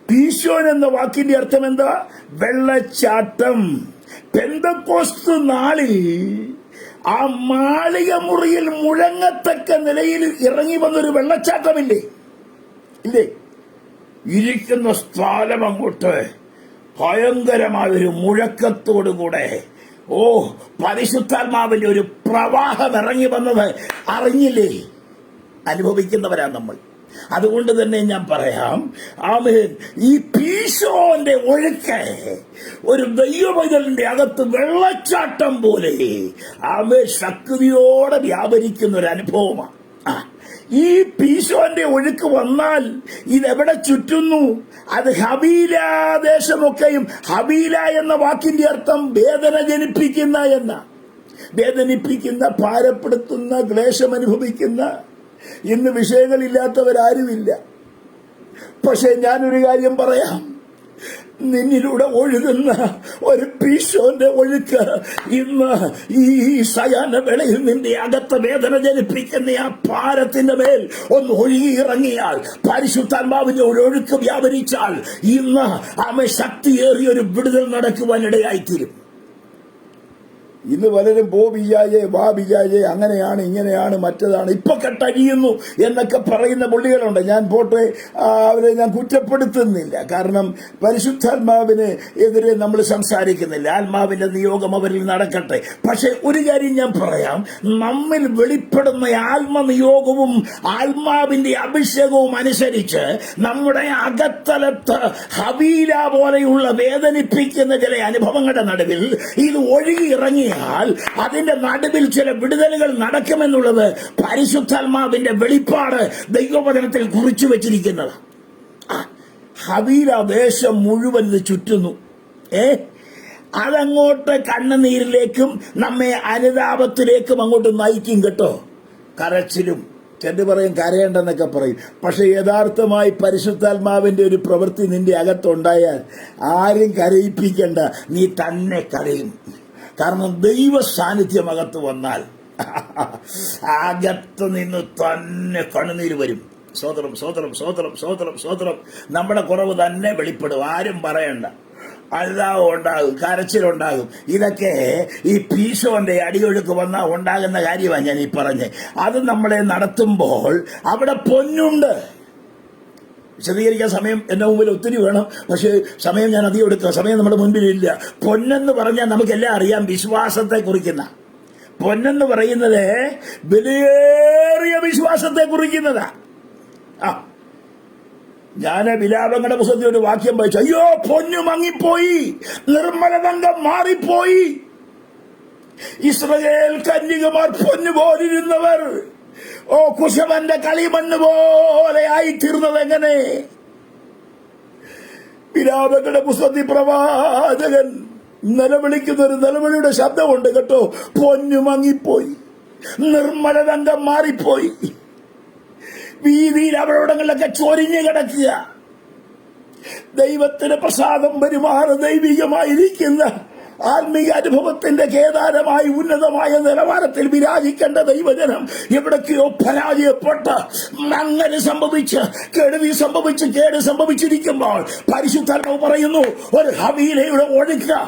പീശോൻ എന്ന വാക്കിന്റെ അർത്ഥം എന്താ? വെള്ളച്ചാട്ടം. പെന്തക്കോസ്ത് നാളിൽ ആ മാളിക മുറിയിൽ മുഴങ്ങത്തക്ക നിലയിൽ ഇറങ്ങി വന്നൊരു വെള്ളച്ചാട്ടമില്ലേ? ഇല്ലേ? ഇരിക്കുന്ന സ്ഥലം അങ്ങോട്ട് ഭയങ്കരമായൊരു മുഴക്കത്തോടുകൂടെ പരിശുദ്ധാത്മാവിന്റെ ഒരു പ്രവാഹം ഇറങ്ങി വന്നത് അറിഞ്ഞില്ലേ? അനുഭവിക്കുന്നവരാ നമ്മൾ. അതുകൊണ്ട് തന്നെ ഞാൻ പറയാം, ആമേൻ, ഈ പീശോന്റെ ഒഴുക്ക് ഒരു ദൈവപൈതലിന്റെ അകത്ത് വെള്ളച്ചാട്ടം പോലെ ആമേൻ ശക്തിയോടെ വ്യാപരിക്കുന്ന ഒരു അനുഭവമാണ്. ഈ പീശോന്റെ ഒഴുക്ക് വന്നാൽ ഇതെവിടെ ചുറ്റുന്നു? അത് ഹബീല ദേശമൊക്കെയും. ഹബീല എന്ന വാക്കിന്റെ അർത്ഥം വേദന ജനിപ്പിക്കുന്ന എന്ന. വേദനിപ്പിക്കുന്ന, ഭാരപ്പെടുത്തുന്ന, ക്ലേശം അനുഭവിക്കുന്ന. ഇന്ന് വിഷയങ്ങളില്ലാത്തവരാരുമില്ല. പക്ഷെ ഞാനൊരു കാര്യം പറയാം, നിന്നിലൂടെ ഒഴുകുന്ന ഒരു പീശോന്റെ ഒഴുക്ക് ഇന്ന് ഈ സായാഹ്ന വേളയിൽ നിന്റെ അകത്ത വേദന ജനിപ്പിക്കുന്ന ആ ഭാരത്തിന്റെ മേൽ ഒന്ന് ഒഴുകി ഇറങ്ങിയാൽ, പരിശുദ്ധാത്മാവിന്റെ ഒരു ഒഴുക്ക് വ്യാപരിച്ചാൽ ഇന്ന് ആമേ ശക്തിയേറിയ ഒരു വിടുതൽ നടക്കുവാനിടയായിത്തീരും. ഇന്ന് പലരും പോ ബിജായെ, വാ ബിജായെ, അങ്ങനെയാണ് ഇങ്ങനെയാണ് മറ്റതാണ്, ഇപ്പൊ കെട്ടഴിയുന്നു എന്നൊക്കെ പറയുന്ന പുള്ളികളുണ്ട്. ഞാൻ പോട്ടെ, അവരെ ഞാൻ കുറ്റപ്പെടുത്തുന്നില്ല. കാരണം പരിശുദ്ധാത്മാവിന് എതിരെ നമ്മൾ സംസാരിക്കുന്നില്ല. ആത്മാവിന്റെ നിയോഗം അവരിൽ നടക്കട്ടെ. പക്ഷെ ഒരു കാര്യം ഞാൻ പറയാം, നമ്മിൽ വെളിപ്പെടുന്ന ആത്മനിയോഗവും ആത്മാവിന്റെ അഭിഷേകവും അനുസരിച്ച് നമ്മുടെ അകത്തലത്ത് ഹബീല പോലെയുള്ള വേദനിപ്പിക്കുന്ന ചില അനുഭവങ്ങളുടെ നടുവിൽ ഇത് ഒഴുകി ഇറങ്ങി അതിന്റെ നടുവിൽ ചില വിടുതലുകൾ നടക്കുമെന്നുള്ളത് പരിശുദ്ധാത്മാവിന്റെ വെളിപ്പാട് ദൈവവചനത്തിൽ കുറിച്ചു വെച്ചിരിക്കുന്നത്. ഹബീല ദേശം മുഴുവൻ ഇത് ചുറ്റുന്നു. അതങ്ങോട്ട് കണ്ണുനീരിലേക്കും നമ്മെ അനുതാപത്തിലേക്കും അങ്ങോട്ട് നയിക്കും കേട്ടോ. കരച്ചിലും, ചെന്ന് പറയും കരയേണ്ടെന്നൊക്കെ പറയും. പക്ഷെ യഥാർത്ഥമായി പരിശുദ്ധാത്മാവിന്റെ ഒരു പ്രവൃത്തി നിന്റെ അകത്തുണ്ടായാൽ ആരും കരയിപ്പിക്കണ്ട, നീ തന്നെ കരയും. കാരണം ദൈവ സാന്നിധ്യം അകത്ത് വന്നാൽ അകത്ത് നിന്ന് തന്നെ കണ്ണുനീര് വരും. സ്വതന്ത്രം സ്വതന്ത്രം സ്വതന്ത്രം സ്വതന്ത്രം സ്വതന്ത്രം നമ്മുടെ കുറവ് തന്നെ വെളിപ്പെടും. ആരും പറയണ്ട. അല്ലാതെ ഉണ്ടാകും, കരച്ചിലുണ്ടാകും. ഇതൊക്കെ ഈ പീശോന്റെ അടിയൊഴുക്ക് വന്നാൽ ഉണ്ടാകുന്ന കാര്യമാണ് ഞാൻ ഈ പറഞ്ഞത്. അത് നമ്മളെ നടത്തുമ്പോൾ അവിടെ പൊന്നുണ്ട്. വിശദീകരിക്കാൻ സമയം എന്റെ മുമ്പിൽ ഒത്തിരി വേണം. പക്ഷെ സമയം ഞാൻ അധികം എടുക്കുക. സമയം നമ്മുടെ മുൻപിലില്ല. പൊന്നെന്ന് പറഞ്ഞാൽ നമുക്കെല്ലാം അറിയാം, വിശ്വാസത്തെ കുറിക്കുന്ന. പൊന്നെന്ന് പറയുന്നത് വിലയേറിയ വിശ്വാസത്തെ കുറിക്കുന്നതാ. ഞാൻ വിലാപങ്ങളുടെ പുസ്തകത്തിൽ ഒരു വാക്യം വായിച്ചു. അയ്യോ, പൊന്നു മങ്ങിപ്പോയി, നിർമ്മലതങ്കം മാറിപ്പോയി. ഇസ്രായേൽ കന്യകമാർ പൊന്നു പോലിരുന്നവർ കുശവന്റെ കളിമണ്ണ് പോലെ ആയിത്തീർന്നത് എങ്ങനെ? വിലാപങ്ങളുടെ പുസ്തകത്തിൽ പ്രവാചകൻ നിലവിളിക്കുന്ന ഒരു നിലവിളിയുടെ ശബ്ദമുണ്ട് കേട്ടോ. പൊന്നു മങ്ങിപ്പോയി, നിർമ്മലതങ്കം മാറിപ്പോയി, വീതിയിൽ അവിടങ്ങളിലൊക്കെ ചൊരിഞ്ഞു കിടക്കുക. ദൈവത്തിന് പ്രസാദം പെരുമാറ് ദൈവികമായിരിക്കുന്ന ആത്മീയ അനുഭവത്തിന്റെ കേദാരമായി ഉന്നതമായ നിലവാരത്തിൽ വിരാജിക്കേണ്ട ദൈവജനം എവിടൊക്കെയോ പരാജയപ്പെട്ട് അങ്ങനെ സംഭവിച്ച് കേട് സംഭവിച്ചിരിക്കുമ്പോൾ പരിശുദ്ധാത്മാവ് പറയുന്നു, ഒരു ഹബീലയുടെ ഒഴുക്ക്,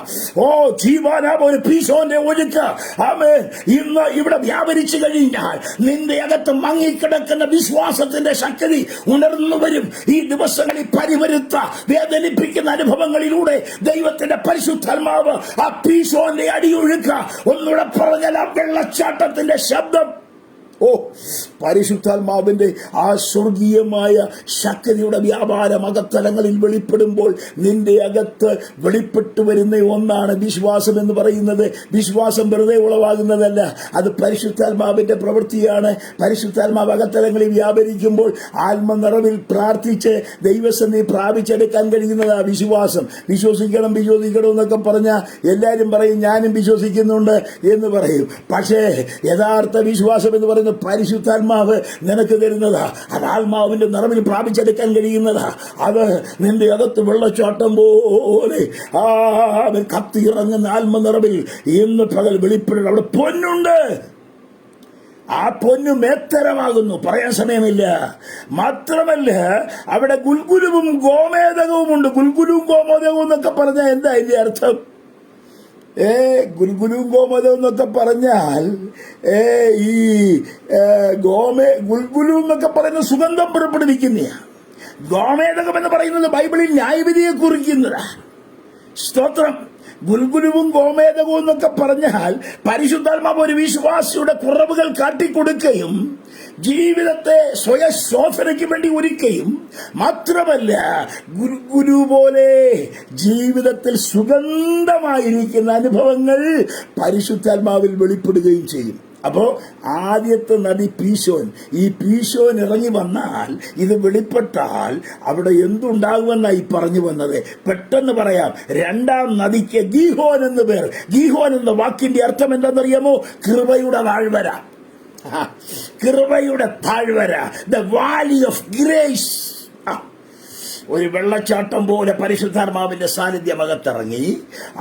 ജീവാനാം ഒരു പീശോന്റെ ഒഴുക്ക് ആമേൻ ഇന്ന് ഇവിടെ വ്യാപരിച്ചു കഴിഞ്ഞാൽ നിന്റെ അകത്ത് മങ്ങിക്കിടക്കുന്ന വിശ്വാസത്തിന്റെ ശക്തി ഉണർന്നു വരും. ഈ ദിവസങ്ങളിൽ പരിവരുത്ത വേദനിപ്പിക്കുന്ന അനുഭവങ്ങളിലൂടെ ദൈവത്തിന്റെ പരിശുദ്ധാത്മാവ് ആ പീശോന്റെ അടിയൊഴുക്ക, ഒന്നുകൂടെ പറഞ്ഞാൽ ആ വെള്ളച്ചാട്ടത്തിന്റെ ശബ്ദം, പരിശുദ്ധാത്മാവിന്റെ ആ സ്വർഗീയമായ ശക്തിയുടെ വ്യാപാരം അകത്തലങ്ങളിൽ വെളിപ്പെടുമ്പോൾ നിന്റെ അകത്ത് വെളിപ്പെട്ടു വരുന്ന ഒന്നാണ് വിശ്വാസം എന്ന് പറയുന്നത്. വിശ്വാസം വെറുതെ ഉളവാകുന്നതല്ല, അത് പരിശുദ്ധാത്മാവിന്റെ പ്രവൃത്തിയാണ്. പരിശുദ്ധാത്മാവ് അകത്തലങ്ങളിൽ വ്യാപരിക്കുമ്പോൾ ആത്മനിറവിൽ പ്രാർത്ഥിച്ച് ദൈവസന്നിധി പ്രാപിച്ചെടുക്കാൻ കഴിയുന്നതാ വിശ്വാസം. വിശ്വസിക്കണം എന്നൊക്കെ പറഞ്ഞാൽ എല്ലാവരും പറയും ഞാനും വിശ്വസിക്കുന്നുണ്ട് എന്ന് പറയും. പക്ഷേ യഥാർത്ഥ വിശ്വാസം എന്ന് പറയുന്നത് പരിശുദ്ധാത്മാവ് നിനക്ക് തരുന്നതാ. അത് ആത്മാവിന്റെ നിറവിൽ പ്രാപിച്ചെടുക്കാൻ കഴിയുന്നതാ. അത് നിന്റെ അകത്ത് വെള്ളച്ചാട്ടം പോലെ കത്തിയിറങ്ങുന്ന ആത്മനിറവിൽ ഇന്ന് പകൽ വെളിപ്പെടും. അവിടെ പൊന്നുണ്ട്. ആ പൊന്നു മേത്തരമാകുന്നു, പറയാൻ സമയമില്ല. മാത്രമല്ല അവിടെ ഗുൽഗുലുവും ഗോമേതകവും ഉണ്ട്. ഗുൽഗുലുവും ഗോമേതകവും എന്നൊക്കെ പറഞ്ഞാൽ എന്താ ഇതിന്റെ അർത്ഥം? ഗുൽഗുലും ഗോമതം എന്നൊക്കെ പറഞ്ഞാൽ ഈ ഗുൽഗുലു എന്നൊക്കെ പറയുന്ന സുഗന്ധം പുറപ്പെടുവിക്കുന്ന, ഗോമേതകം എന്ന് പറയുന്നത് ബൈബിളിൽ ന്യായവിധിയെ കുറിക്കുന്നതാ. സ്തോത്രം. ഗുൽഗുലുവും ഗോമേതകവും എന്നൊക്കെ പറഞ്ഞാൽ പരിശുദ്ധാത്മാവ് ഒരു വിശ്വാസിയുടെ കുറവുകൾ കാട്ടിക്കൊടുക്കുകയും ജീവിതത്തെ സ്വയശോധനയ്ക്ക് വേണ്ടി ഒരുക്കുകയും മാത്രമല്ല ഗുൽഗുലു പോലെ ജീവിതത്തിൽ സുഗന്ധമായിരിക്കുന്ന അനുഭവങ്ങൾ പരിശുദ്ധാത്മാവിൽ വെളിപ്പെടുകയും ചെയ്യും. അപ്പോ ആദ്യത്തെ നദി പീശോൻ. ഈ പീശോൻ ഇറങ്ങി വന്നാൽ, ഇത് വെളിപ്പെട്ടാൽ അവിടെ എന്തുണ്ടാകുമെന്നായി പറഞ്ഞു വന്നത്. പെട്ടെന്ന് പറയാം. രണ്ടാം നദിക്ക് ഗീഹോൻ എന്ന് പേർ. ഗീഹോൻ എന്ന വാക്കിന്റെ അർത്ഥം എന്താണെന്നറിയാമോ? കൃപയുടെ താഴ്വര. കൃപയുടെ താഴ്വര, ദ വാലി ഓഫ് ഗ്രേസ്. ഒരു വെള്ളച്ചാട്ടം പോലെ പരിശുദ്ധാത്മാവിന്റെ സാന്നിധ്യം അകത്തിറങ്ങി,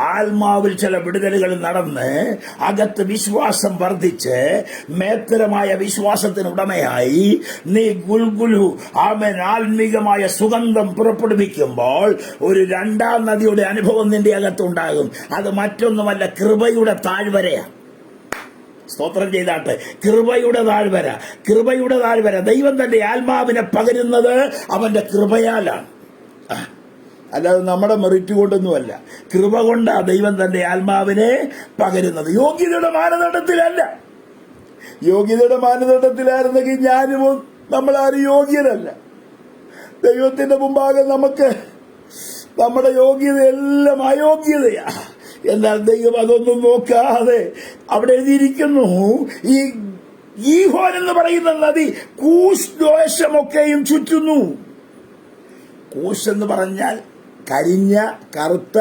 ആത്മാവിൽ ചില വിടുതലുകൾ നടന്ന്, അകത്ത് വിശ്വാസം വർദ്ധിച്ച്, മേത്തരമായ വിശ്വാസത്തിനുടമയായി നീ ഗുൽഗുലു ആമേൻ ആത്മീകമായ സുഗന്ധം പുറപ്പെടുവിക്കുമ്പോൾ ഒരു രണ്ടാം നദിയുടെ അനുഭവം നിന്റെ അകത്തുണ്ടാകും. അത് മറ്റൊന്നുമല്ല, കൃപയുടെ താഴ്വരയാണ്. സ്തോത്രം ചെയ്താട്ടെ. കൃപയുടെ താഴ്വര, കൃപയുടെ താഴ്വര. ദൈവം തന്റെ ആത്മാവിനെ പകരുന്നത് അവന്റെ കൃപയാലാണ്, അല്ലാതെ നമ്മുടെ മെറിറ്റ് കൊണ്ടൊന്നുമല്ല. കൃപ കൊണ്ടാ ദൈവം തന്റെ ആത്മാവിനെ പകരുന്നത്, യോഗ്യതയുടെ മാനദണ്ഡത്തിലല്ല. യോഗ്യതയുടെ മാനദണ്ഡത്തിലായിരുന്നെങ്കിൽ ഞാനും നമ്മളാരും യോഗ്യരല്ല. ദൈവത്തിന്റെ മുമ്പാകെ നമുക്ക് നമ്മുടെ യോഗ്യതയെല്ലാം അയോഗ്യതയാ. എന്നാൽ ദൈവം അതൊന്നും നോക്കാതെ അവിടെ എഴുതിയിരിക്കുന്നു, ഈ ഗീഹോൻ എന്ന് പറയുന്ന നദി കൂശ് ദേശമൊക്കെയും ചുറ്റുന്നു. കൂശ് എന്ന് പറഞ്ഞാൽ കരിഞ്ഞ, കറുത്ത,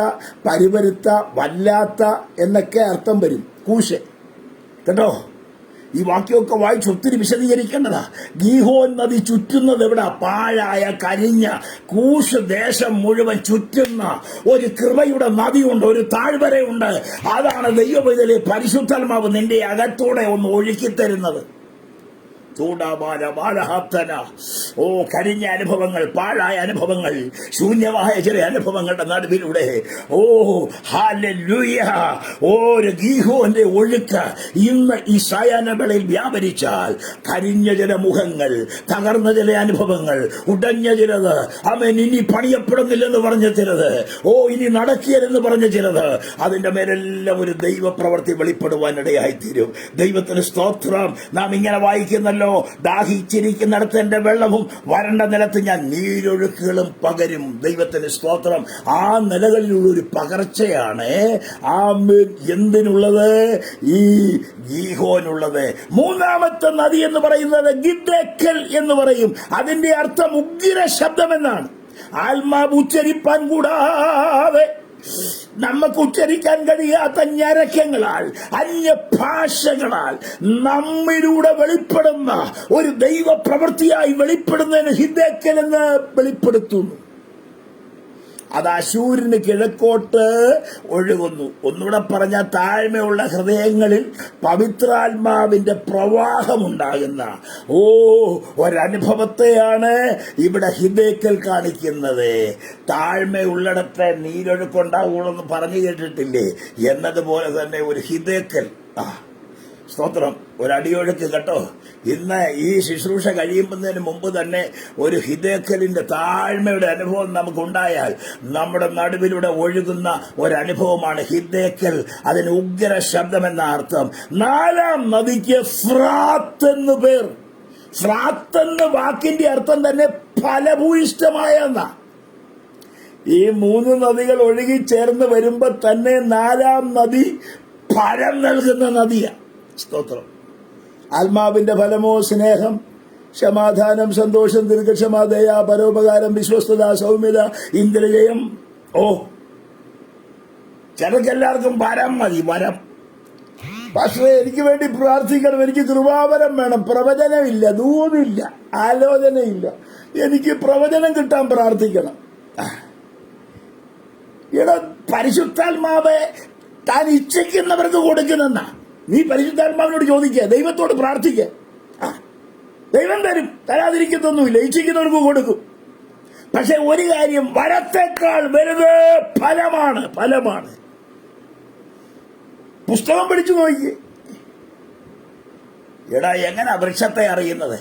പരിപരുത്ത, വല്ലാത്ത എന്നൊക്കെ അർത്ഥം വരും കൂശ്. കേട്ടോ, ഈ വാക്യമൊക്കെ വായിച്ച് ഒത്തിരി വിശദീകരിക്കേണ്ടതാ. ഗീഹോൻ നദി ചുറ്റുന്നത് എവിടെ? പാഴായ, കരിഞ്ഞ കൂശ് ദേശം മുഴുവൻ ചുറ്റുന്ന ഒരു കൃപയുടെ നദിയുണ്ട്, ഒരു താഴ്വരയുണ്ട്. അതാണ് ദൈവപൈതലെ പരിശുദ്ധാത്മാവ് നിന്റെ അകത്തൂടെ ഒന്ന് ഒഴുക്കിത്തരുന്നത്. ഓ, കരിഞ്ഞ അനുഭവങ്ങൾ, പാഴായ അനുഭവങ്ങൾ, ശൂന്യമായ ചില അനുഭവങ്ങളുടെ നടുവിലൂടെ ഓ ഹല്ലേലൂയ, ഒരു ഗീഹോന്റെ ഒഴുക്ക് ഇന്ന് ഈ സായാഹ്നവേളയിൽ വ്യാപരിച്ചാൽ കരിഞ്ഞ ചില മുഖങ്ങൾ, തകർന്ന ചില അനുഭവങ്ങൾ, ഉടഞ്ഞ ചിലത്, അവൻ ഇനി പണിയപ്പെടുന്നില്ലെന്ന് പറഞ്ഞ ചിലത്, ഇനി നടക്കില്ലെന്ന് പറഞ്ഞ ചിലത്, അതിന്റെ മേലെല്ലാം ഒരു ദൈവപ്രവൃത്തി വെളിപ്പെടുവാനിടയായിത്തീരും. ദൈവത്തിന് സ്തോത്രം. നാം ഇങ്ങനെ വായിക്കുന്നല്ലോ, ദാഹിച്ചിരിക്കുന്നിടത്ത് എന്റെ വെള്ളവും വരണ്ട നിലത്ത് ഞാൻ നീരൊഴുക്കുകളും പകരും. ദൈവത്തിന് സ്തോത്രം. ആ നിലകളിലുള്ള ഒരു പകർച്ചയാണ് എന്തിനുള്ളത്? ഈ ഗീഹോനുള്ളത്. മൂന്നാമത്തെ നദി എന്ന് പറയുന്നത് ഗിദ്ദേക്കൽ എന്ന് പറയും. അതിന്റെ അർത്ഥം ഉഗ്ര ശബ്ദമെന്നാണ്. ആത്മാവ് ഉച്ചരിപ്പാൻ കൂടാതെ നമുക്ക് ഉച്ചരിക്കാൻ കഴിയാത്ത ഞരക്കങ്ങളാൽ, അന്യഭാഷകളാൽ നമ്മിലൂടെ വെളിപ്പെടുന്ന ഒരു ദൈവ പ്രവൃത്തിയായി വെളിപ്പെടുന്നതിന് ഹിദ്ദേക്കൽ എന്ന് വെളിപ്പെടുത്തുന്നു. അത് അശൂരിന് കിഴക്കോട്ട് ഒഴുകുന്നു. ഒന്നുകൂടെ പറഞ്ഞ, താഴ്മയുള്ള ഹൃദയങ്ങളിൽ പവിത്രാത്മാവിന്റെ പ്രവാഹമുണ്ടാകുന്ന ഒരനുഭവത്തെയാണ് ഇവിടെ ഹിദ്ദേക്കൽ കാണിക്കുന്നത്. താഴ്മയുള്ളിടത്ത് നീരൊഴുക്കുണ്ടാവുമെന്ന് പറഞ്ഞു കേട്ടിട്ടില്ലേ? എന്നതുപോലെ തന്നെ ഒരു ഹിദ്ദേക്കൽ. സ്തോത്രം. ഒരടിയൊഴുക്ക് കേട്ടോ. ഇന്ന് ഈ ശുശ്രൂഷ കഴിയുന്നതിന് മുമ്പ് തന്നെ ഒരു ഹിദ്ദേക്കലിന്റെ താഴ്മയുടെ അനുഭവം നമുക്കുണ്ടായാൽ നമ്മുടെ നടുവിലൂടെ ഒഴുകുന്ന ഒരനുഭവമാണ് ഹിദ്ദേക്കൽ. അതിന് ഉഗ്ര ശബ്ദമെന്ന അർത്ഥം. നാലാം നദിക്ക് ഫ്രാത്ത് എന്ന് പേർ. ഫ്രാത്ത് എന്ന വാക്കിന്റെ അർത്ഥം തന്നെ ഫലഭൂയിഷ്ടമായ എന്നാ. ഈ മൂന്ന് നദികൾ ഒഴുകി ചേർന്ന് വരുമ്പോ തന്നെ നാലാം നദി ഫലം നൽകുന്ന നദിയാണ്. സ്തോത്രം. ആത്മാവിന്റെ ഫലമോ സ്നേഹം, സമാധാനം, സന്തോഷം, ദീർഘക്ഷമ, ദയ, പരോപകാരം, വിശ്വസ്തത, സൗമ്യത, ഇന്ദ്രിയം. ചിലർക്കെല്ലാവർക്കും വരം മതി. വരം. പക്ഷേ എനിക്ക് വേണ്ടി പ്രാർത്ഥിക്കണം, എനിക്ക് കൃപാവരം വേണം. പ്രവചനമില്ല, ദൂതില്ല, ആലോചനയില്ല. എനിക്ക് പ്രവചനം കിട്ടാൻ പ്രാർത്ഥിക്കണം. ഇവിടെ പരിശുദ്ധാത്മാവ് താൻ ഇച്ഛിക്കുന്നവർക്ക് കൊടുക്കുന്നെന്നാ. നീ പരിശുദ്ധാത്മാവിനോട് ചോദിക്കുക, ദൈവത്തോട് പ്രാർത്ഥിക്കുക. ദൈവം തരും, തരാതിരിക്കത്തൊന്നുമില്ല. ഇച്ഛിക്കുന്നവർക്ക് കൊടുക്കും. പക്ഷെ ഒരു കാര്യം, വരത്തേക്കാൾ വലുത് ഫലമാണ്. ഫലമാണ്. പുസ്തകം പഠിച്ചു നോക്കി. എങ്ങനെ വൃക്ഷത്തെ അറിയുന്നത്?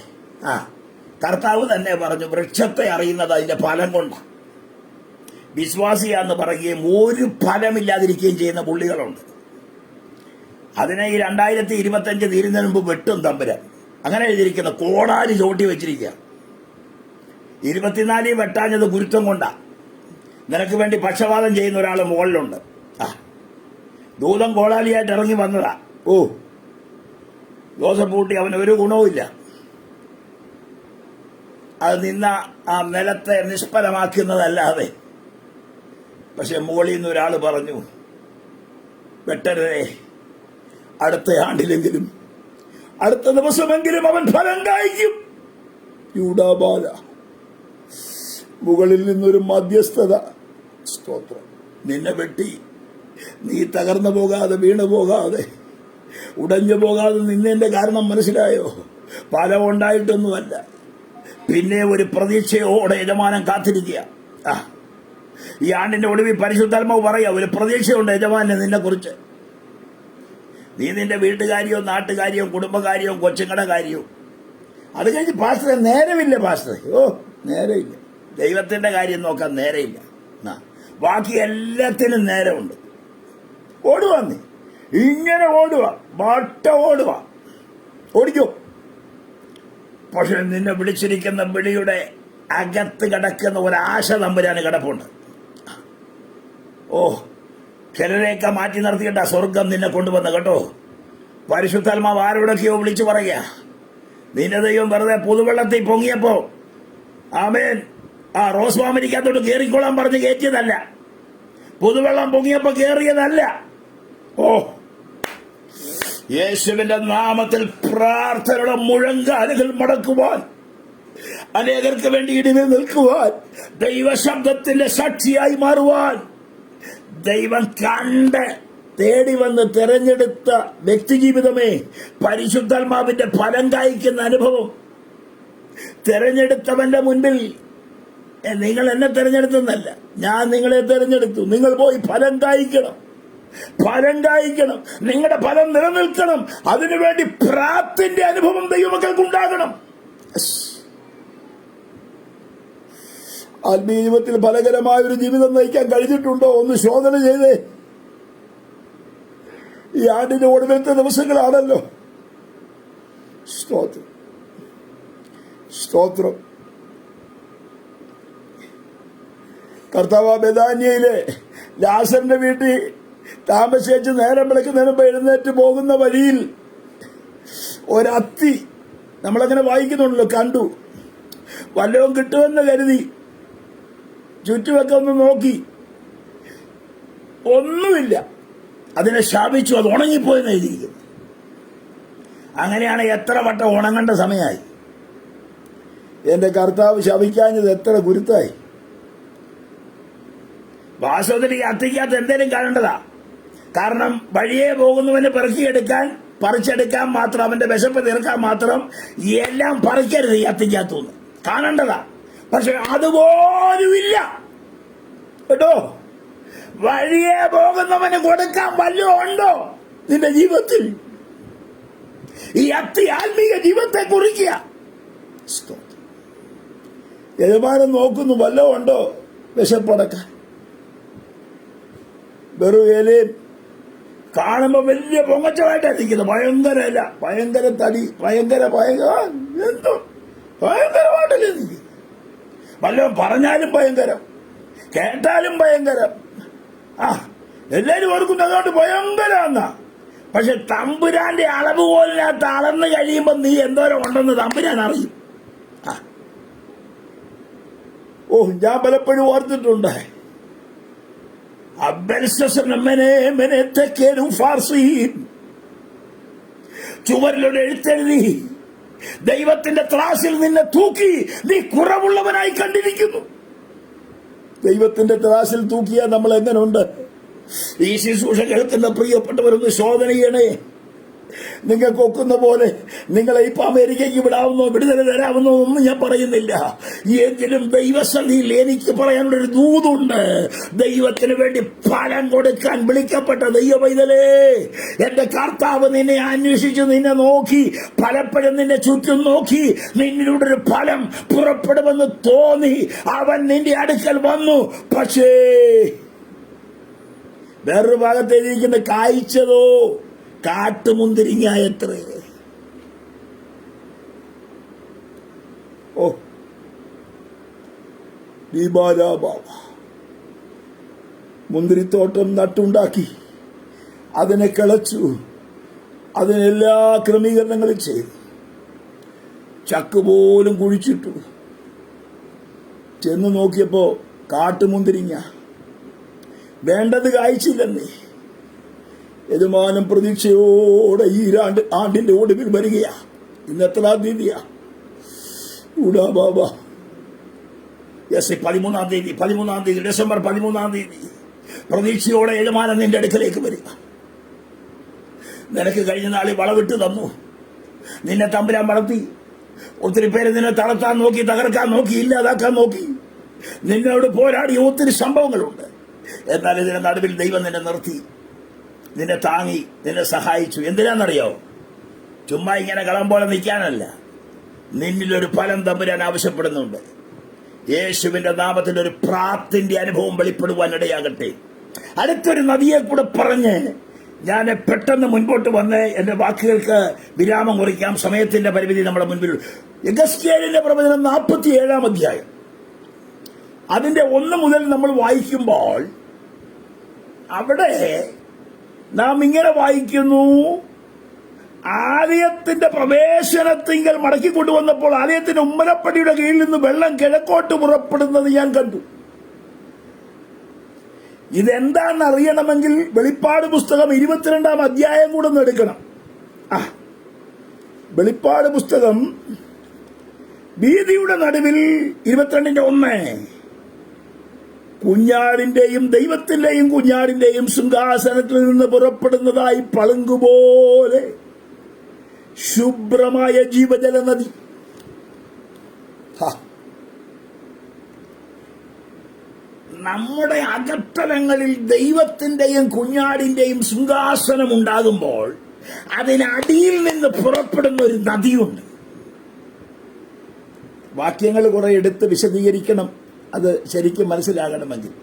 കർത്താവ് തന്നെ പറഞ്ഞു, വൃക്ഷത്തെ അറിയുന്നത് അതിന്റെ ഫലം കൊണ്ടാണ്. വിശ്വാസിയാന്ന് പറയുകയും ഒരു ഫലമില്ലാതിരിക്കുകയും ചെയ്യുന്ന പുള്ളികളുണ്ട്. അതിനെ ഈ 2025 തീരുന്നതിന് മുമ്പ് വെട്ടും തമ്പുരാൻ. അങ്ങനെ എഴുതിയിരിക്കുന്ന കോടാലി ചോട്ടി വെച്ചിരിക്കുക. 24 വെട്ടാഞ്ഞത് ഗുരുത്വം കൊണ്ടാ. നിനക്ക് വേണ്ടി പക്ഷപാതം ചെയ്യുന്ന ഒരാൾ മുകളിലുണ്ട്. ദൂതം കോടാലിയായിട്ട് ഇറങ്ങി വന്നതാ. ജോസഫ് കുട്ടി അവന് ഒരു ഗുണവുമില്ല. അത് നിന്ന ആ നിലത്തെ നിഷ്ഫലമാക്കുന്നതല്ലാതെ. പക്ഷെ മുകളിൽ നിന്ന് ഒരാൾ പറഞ്ഞു, വെട്ടരുതേ, അടുത്ത ആണ്ടിലെങ്കിലും അടുത്ത ദിവസമെങ്കിലും അവൻ ഫലം കായ്ക്കും. യൂഡാബാല, മുകളിൽ നിന്നൊരു മധ്യസ്ഥത. സ്തോത്രം. നിന്നെ വെട്ടി നീ തകർന്നു പോകാതെ, വീണു പോകാതെ, ഉടഞ്ഞു പോകാതെ നിന്നതിന്റെ കാരണം മനസ്സിലായോ? ഫലം ഉണ്ടായിട്ടൊന്നുമല്ല. പിന്നെ ഒരു പ്രതീക്ഷയോടെ യജമാനൻ കാത്തിരിക്കുക. ഈ ആണ്ടിന്റെ ഒടുവിൽ പരിശുദ്ധാത്മാവ് പറയാ, ഒരു പ്രതീക്ഷയുണ്ട് യജമാനെ നിന്നെ കുറിച്ച്. നീ നിന്റെ വീട്ടുകാര്യവും നാട്ടുകാര്യവും കുടുംബകാര്യവും കൊച്ചുങ്ങളുടെ കാര്യവും അത് കഴിഞ്ഞ് പാസ്റ്ററെ നേരമില്ല. പാസ്റ്ററെ നേരമില്ല. ദൈവത്തിന്റെ കാര്യം നോക്കാൻ നേരമില്ല. ബാക്കി എല്ലാത്തിനും നേരമുണ്ട്. ഓടുവാ, നീ ഇങ്ങനെ ഓടുക, ഓടിക്കോ. പക്ഷെ നിന്നെ വിളിച്ചിരിക്കുന്ന വിളിയുടെ അകത്ത് കിടക്കുന്ന ഒരാശ തമ്പുരാന് കിടപ്പുണ്ട്. ചിലരെയൊക്കെ മാറ്റി നിർത്തിയിട്ട സ്വർഗം നിന്നെ കൊണ്ടുവന്ന് കേട്ടോ. പരിശുദ്ധാത്മാവ് ആരോടൊക്കെയോ വിളിച്ചു പറയുക, നിന്റെ ദൈവം വെറുതെ പുതുവെള്ളത്തിൽ പൊങ്ങിയപ്പോ ആമേൻ റോസ് ഫാമിലിക്കകത്തോട്ട് കയറിക്കോളാൻ പറഞ്ഞ് കയറ്റിയതല്ല. പുതുവെള്ളം പൊങ്ങിയപ്പോ കയറിയതല്ല. യേശുവിന്റെ നാമത്തിൽ പ്രാർത്ഥനയുടെ മുഴങ്കാലുകൾ മടക്കുവാൻ, അനേകർക്ക് വേണ്ടി ഇടിവിൽ നിൽക്കുവാൻ, ദൈവശബ്ദത്തിന്റെ സാക്ഷിയായി മാറുവാൻ, ദൈവം കണ്ട് തേടി വന്ന് തെരഞ്ഞെടുത്ത വ്യക്തിജീവിതമേ പരിശുദ്ധാത്മാവിന്റെ ഫലം കായ്ക്കുന്ന അനുഭവം. തെരഞ്ഞെടുത്തവന്റെ മുൻപിൽ നിങ്ങൾ എന്നെ തെരഞ്ഞെടുത്തെന്നല്ല, ഞാൻ നിങ്ങളെ തെരഞ്ഞെടുത്തു. നിങ്ങൾ പോയി ഫലം കായ്ക്കണം. നിങ്ങളുടെ ഫലം നിലനിൽക്കണം. അതിനുവേണ്ടി പ്രാപ്തിന്റെ അനുഭവം ദൈവമക്കൾക്ക് ഉണ്ടാകണം. ആത്മീയ ജീവിതത്തിൽ ഫലകരമായ ഒരു ജീവിതം നയിക്കാൻ കഴിഞ്ഞിട്ടുണ്ടോ? ഒന്ന് ശോധന ചെയ്തേ. ഈ ആണ്ടിന്റെ ഒടുവിലത്തെ ദിവസങ്ങളാണല്ലോ. സ്തോത്രം. കർത്താവ് ബെഥാന്യയിലെ ലാസറിന്റെ വീട്ടിൽ താമസിച്ച് നേരം വിളക്കുന്നതിന് മുമ്പ് എഴുന്നേറ്റ് പോകുന്ന വഴിയിൽ ഒരത്തി നമ്മളങ്ങനെ വായിക്കുന്നുണ്ടല്ലോ, കണ്ടു. വല്ലതും കിട്ടുമെന്ന് കരുതി ചുറ്റുമൊക്കെ ഒന്ന് നോക്കി, ഒന്നുമില്ല. അതിനെ ശാപിച്ചു. അത് ഉണങ്ങിപ്പോയെന്ന് എഴുതിയിരിക്കുന്നു. അങ്ങനെയാണ് എത്ര വട്ടം ഉണങ്ങേണ്ട സമയമായി. എന്റെ കർത്താവ് ശപിക്കാഞ്ഞത് എത്ര ഗുരുത്തായി. വാസ്തവത്തിൽ ഈ അത്തിക്കകത്ത് എന്തേലും കാണേണ്ടതാ. കാരണം വഴിയെ പോകുന്നവന് പെറുക്കിയെടുക്കാൻ, പറിച്ചെടുക്കാൻ മാത്രം, അവന്റെ വിശപ്പ് തീർക്കാൻ മാത്രം എല്ലാം പറിക്കരുത് ഈ അത്തിക്കകത്തുനിന്ന്. കാണേണ്ടതാ. പക്ഷെ അതുപോലുമില്ല കേട്ടോ. വഴിയെ പോകുന്നവന് കൊടുക്കാൻ വല്ലതും ഉണ്ടോ നിന്റെ ജീവിതത്തിൽ? ഈ അത്തി ആത്മീയ ജീവിതത്തെ കുറിക്കുക. യജമാനൻ നോക്കുന്നു, വല്ലതും ഉണ്ടോ വിശപ്പടക്കാൻ. വെറും ഇലയും കാണുമ്പോ വലിയ പൊങ്ങച്ചമായിട്ടാണ് നിൽക്കുന്നത്. ഭയങ്കരമല്ല, ഭയങ്കര തടി, എന്തോ ഭയങ്കരമായിട്ടല്ലേ നിൽക്കുന്നത്. വല്ലതും പറഞ്ഞാലും ഭയങ്കരം, കേട്ടാലും ഭയങ്കരം. എല്ലാരും ഓർക്കുന്നു അതുകൊണ്ട് ഭയങ്കരമെന്നാ. പക്ഷെ തമ്പുരാന്റെ അളവ് പോലിനകത്ത് അളന്ന് കഴിയുമ്പോ നീ എന്തോരം ഉണ്ടെന്ന് തമ്പുരാൻ അറിയും. ഞാൻ പലപ്പോഴും ഓർത്തിട്ടുണ്ട്. ചുവരിലൂടെ എഴുത്തെഴുതി ദൈവത്തിന്റെ ത്രാസിൽ നിന്നെ തൂക്കി നീ കുറവുള്ളവനായി കണ്ടിരിക്കുന്നു. ദൈവത്തിന്റെ ത്രാസിൽ തൂക്കിയാൽ നമ്മൾ എങ്ങനെയുണ്ട്? ഈ ശുശ്രൂഷ കേൾക്കുന്ന പ്രിയപ്പെട്ടവരൊന്ന് ശോധന ചെയ്യണേ. നിങ്ങൾക്ക് ഒക്കുന്ന പോലെ നിങ്ങളെ ഇപ്പൊ അമേരിക്കയ്ക്ക് വിടാവുന്നോ വിടുതല തരാവുന്നോ ഒന്നും ഞാൻ പറയുന്നില്ല. എങ്കിലും ദൈവസന്നിധിയിൽ എനിക്ക് പറയാനുള്ളൊരു ദൂതുണ്ട്. ദൈവത്തിന് വേണ്ടി ഫലം കൊടുക്കാൻ വിളിക്കപ്പെട്ട ദൈവപൈതലേ, എന്റെ കർത്താവ് നിന്നെ അന്വേഷിച്ചു, നിന്നെ നോക്കി, പലപ്പോഴും നിന്നെ ചുറ്റും നോക്കി, നിന്നിലൂടെ ഒരു ഫലം പുറപ്പെടുമെന്ന് തോന്നി അവൻ നിന്റെ അടുക്കൽ വന്നു. പക്ഷേ വേറൊരു ഭാഗത്ത് എഴുതിയിരിക്കുന്ന കായ്ച്ചതോ കാട്ടുമുന്തിരിങ്ങായത്ര. മുന്തിരിത്തോട്ടം നട്ടുണ്ടാക്കി, അതിനെ കിളച്ചു, അതിനെല്ലാ ക്രമീകരണങ്ങളും ചെയ്തു. ചക്ക് പോലും കുഴിച്ചിട്ടു. ചെന്ന് നോക്കിയപ്പോ കാട്ടുമുന്തിരിങ്ങ. വേണ്ടത് കായ്ച്ചില്ലെന്നേ. യജമാനം പ്രതീക്ഷയോടെ ഈ ആണ്ടിന്റെ ഒടുവിൽ വരികയാ. ഇന്ന് എത്രാം തീയതിയാ? 13-ാം തീയതി, ഡിസംബർ 13-ാം തീയതി. പ്രതീക്ഷയോടെ യജമാനൻ നിന്റെ അടുക്കലേക്ക് വരിക. നിനക്ക് കഴിഞ്ഞ നാളിൽ വളവിട്ട് തന്നു. നിന്നെ തമ്പുരാൻ വളർത്തി. ഒത്തിരി പേര് നിന്നെ തളർത്താൻ നോക്കി, തകർക്കാൻ നോക്കി, ഇല്ലാതാക്കാൻ നോക്കി. നിന്നോട് പോരാടിയ ഒത്തിരി സംഭവങ്ങളുണ്ട്. എന്നാൽ ഇതിന്റെ നടുവിൽ ദൈവം നിന്നെ നിർത്തി, നിന്നെ താങ്ങി, നിന്നെ സഹായിച്ചു. എന്തിനാണെന്നറിയോ? ചുമ്മാ ഇങ്ങനെ കളം പോലെ നിൽക്കാനല്ല. നിന്നിലൊരു ഫലം തമ്പുരാൻ ആവശ്യപ്പെടുന്നുണ്ട്. യേശുവിന്റെ നാമത്തിൽ ഒരു പ്രാപ്തിന്റെ അനുഭവം വെളിപ്പെടുവാൻ ഇടയാകട്ടെ. അടുത്തൊരു നദിയെ കൂടെ പറഞ്ഞ് ഞാൻ പെട്ടെന്ന് മുൻപോട്ട് വന്ന് എന്റെ വാക്കുകൾക്ക് വിരാമം കുറിക്കാം. സമയത്തിന്റെ പരിമിതി നമ്മുടെ മുൻപിൽ. യെഹെസ്കേലിന്റെ പ്രവചനം 47-ാം അധ്യായം അതിന്റെ 1 മുതൽ നമ്മൾ വായിക്കുമ്പോൾ അവിടെ നാം ഇങ്ങനെ വായിക്കുന്നു. ആലയത്തിന്റെ പ്രവേശനത്തിങ്കൽ മടക്കിക്കൊണ്ടുവന്നപ്പോൾ ആലയത്തിന്റെ ഉമ്മരപ്പടിയുടെ കീഴിൽ നിന്ന് വെള്ളം കിഴക്കോട്ട് പുറപ്പെടുന്നത് ഞാൻ കണ്ടു. ഇതെന്താണെന്ന് അറിയണമെങ്കിൽ വെളിപ്പാട് പുസ്തകം 22-ാം അധ്യായം കൂടെ ഒന്ന് എടുക്കണം. വെളിപ്പാട് പുസ്തകം വീതിയുടെ നടുവിൽ 22-1 കുഞ്ഞാടിന്റെയും ദൈവത്തിന്റെയും കുഞ്ഞാടിന്റെയും സിംഹാസനത്തിൽ നിന്ന് പുറപ്പെടുന്നതായി പളുങ്കുപോലെ ശുഭ്രമായ ജീവജല നദി. നമ്മുടെ അകത്തലങ്ങളിൽ ദൈവത്തിന്റെയും കുഞ്ഞാടിന്റെയും സിംഹാസനം ഉണ്ടാകുമ്പോൾ അതിനടിയിൽ നിന്ന് പുറപ്പെടുന്ന ഒരു നദിയുണ്ട്. വാക്യങ്ങൾ കുറെ എടുത്ത് വിശദീകരിക്കണം, അത് ശരിക്കും മനസ്സിലാകണമെങ്കിൽ.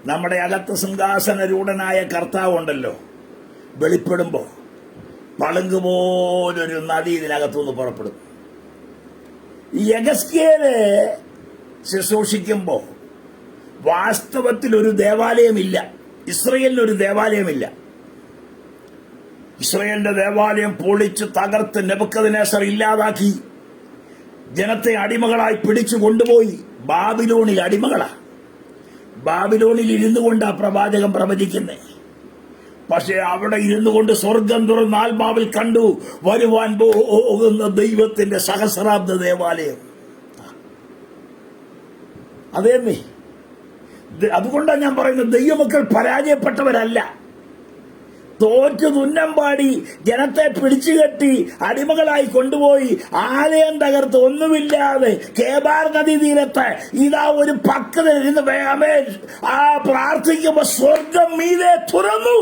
നമ്മുടെ അകത്ത് സിംഹാസനരൂഢനായ കർത്താവ് ഉണ്ടല്ലോ, വെളിപ്പെടുമ്പോ പളുങ്കുപോലൊരു നദി ഇതിനകത്തുനിന്ന് പുറപ്പെടും. ഈ യെഹെസ്കേല് ശുശ്രൂഷിക്കുമ്പോ വാസ്തവത്തിൽ ഒരു ദേവാലയമില്ല. ഇസ്രയേലിനൊരു ദേവാലയമില്ല. ഇസ്രയേലിന്റെ ദേവാലയം പൊളിച്ച് തകർത്ത് നെബൂഖദ്നേസർ ഇല്ലാതാക്കി ജനത്തെ അടിമകളായി പിടിച്ചു കൊണ്ടുപോയി. ബാബിലോണിൽ അടിമകളാ. ബാബിലോണിൽ ഇരുന്നു കൊണ്ടാ പ്രവാചകൻ പ്രവചിക്കുന്നത്. പക്ഷെ അവിടെ ഇരുന്നു കൊണ്ട് സ്വർഗം തുറന്ന് ആത്മാവിൽ കണ്ടു വരുവാൻ പോകുന്ന ദൈവത്തിന്റെ സഹസ്രാബ്ദ ദേവാലയം. അതേന്നേ, അതുകൊണ്ടാണ് ഞാൻ പറയുന്നത്, ദൈവമക്കൾ പരാജയപ്പെട്ടവരല്ല. തോറ്റു തുന്നം പാടി ജനത്തെ പിടിച്ചുകെട്ടി അടിമകളായി കൊണ്ടുപോയി ആലയം തകർത്ത് ഒന്നുമില്ലാതെ കേബാർ നദീ തീരത്ത് ഇതാ ഒരു പക്കത്തിരുന്ന് പ്രാർത്ഥിക്കുമ്പോ സ്വർഗം മീതെ തുറന്നു.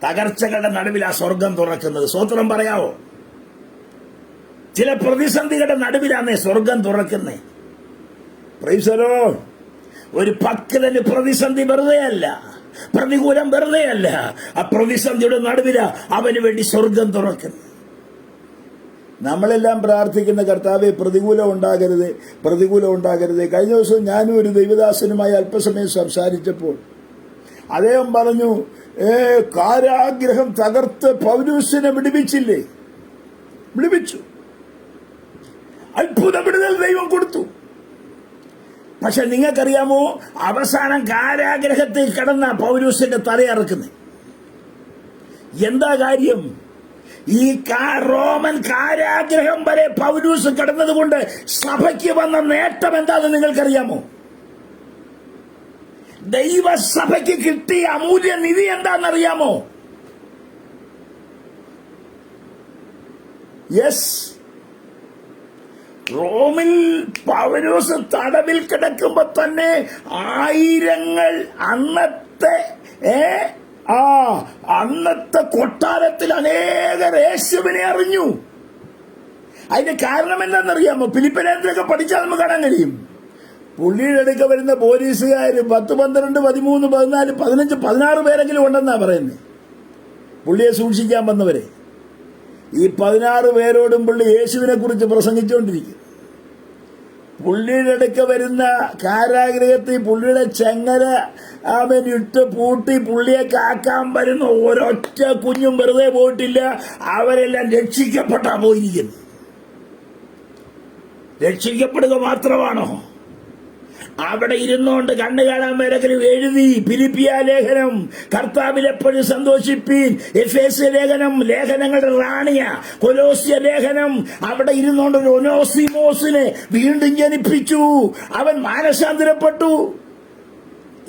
തകർച്ചകളുടെ നടുവിൽ ആ സ്വർഗം തുറക്കുന്നത്. സ്വത്രം പറയാവോ? ചില പ്രതിസന്ധികളുടെ നടുവിലാന്നേ സ്വർഗം തുറക്കുന്നേ. പ്രൈസലോ. ഒരു ഭക്തന് പ്രതിസന്ധി വെറുതെയല്ല, പ്രതികൂലം വെറുതെയല്ല. ആ പ്രതിസന്ധിയുടെ നടുവില അവന് വേണ്ടി സ്വർഗം തുറക്കുന്നു. നമ്മളെല്ലാം പ്രാർത്ഥിക്കുന്ന കർത്താവെ പ്രതികൂലം ഉണ്ടാകരുത്, പ്രതികൂലം ഉണ്ടാകരുത്. കഴിഞ്ഞ ദിവസം ഞാനും ഒരു ദൈവദാസനുമായി അല്പസമയം സംസാരിച്ചപ്പോൾ അദ്ദേഹം പറഞ്ഞു, കാരാഗ്രഹം തകർത്ത് പൗലൂസിനെ വിടുവിച്ചില്ലേ? വിടുവിച്ചു. അത്ഭുത വിടുതൽ ദൈവം കൊടുത്തു. പക്ഷെ നിങ്ങൾക്കറിയാമോ, അവസാനം കാരാഗ്രഹത്തിൽ കിടന്ന പൗലൂസിന്റെ തലയിറക്കുന്നത്. എന്താ കാര്യം? ഈ റോമൻ കാരാഗ്രഹം വരെ പൗലൂസ് കിടന്നത് കൊണ്ട് സഭയ്ക്ക് വന്ന നേട്ടം എന്താണെന്ന് നിങ്ങൾക്കറിയാമോ? ദൈവസഭയ്ക്ക് കിട്ടിയ അമൂല്യ നിധി എന്താണെന്നറിയാമോ? യെസ്, റോമിൽ പൗലോസ് തടവിൽ കിടക്കുമ്പോ തന്നെ ആയിരങ്ങൾ അന്നത്തെ കൊട്ടാരത്തിൽ അനേകർ യേശുവിനെ അറിഞ്ഞു. അതിന്റെ കാരണം എന്താണെന്നറിയാമോ? ഫിലിപ്പിലേന്ദ്രൊക്കെ പഠിച്ചാൽ നമുക്ക് കാണാൻ കഴിയും. പുള്ളിയുടെ അടുക്ക വരുന്ന പോലീസുകാർ 10, 12, 13, 14, 15, 16 പേരെങ്കിലും ഉണ്ടെന്നാ പറയുന്നത്. പുള്ളിയെ സൂക്ഷിക്കാൻ വന്നവരെ. ഈ 16 പേരോടും പുള്ളി യേശുവിനെ കുറിച്ച് പ്രസംഗിച്ചുകൊണ്ടിരിക്കും. പുള്ളിയുടെ അടുക്ക വരുന്ന കാരാഗ്രഹത്തിൽ പുള്ളിയുടെ ചെങ്ങല അവൻ ഇട്ട് പൂട്ടി പുള്ളിയെ കാക്കാൻ വരുന്ന ഒരൊറ്റ കുഞ്ഞും വെറുതെ പോയിട്ടില്ല. അവരെല്ലാം രക്ഷിക്കപ്പെട്ടാ പോയിരിക്കുന്നു. രക്ഷിക്കപ്പെടുക മാത്രമാണോ? അവിടെ ഇരുന്നുകൊണ്ട് കണ്ണു കാണാൻ മേലെങ്കിലും എഴുതി. ഫിലിപ്പിയ ലേഖനം, കർത്താവിൽ എപ്പോഴും സന്തോഷിപ്പീൻ. എഫേസ്യ ലേഖനം, ലേഖനങ്ങളുടെ റാണിയ. കൊലോസ്യ ലേഖനം, അവിടെ ഇരുന്നുകൊണ്ട് ഒരു ഒനോസിമോസിനെ വീണ്ടും ജനിപ്പിച്ചു. അവൻ മാനസാന്തരപ്പെട്ടു.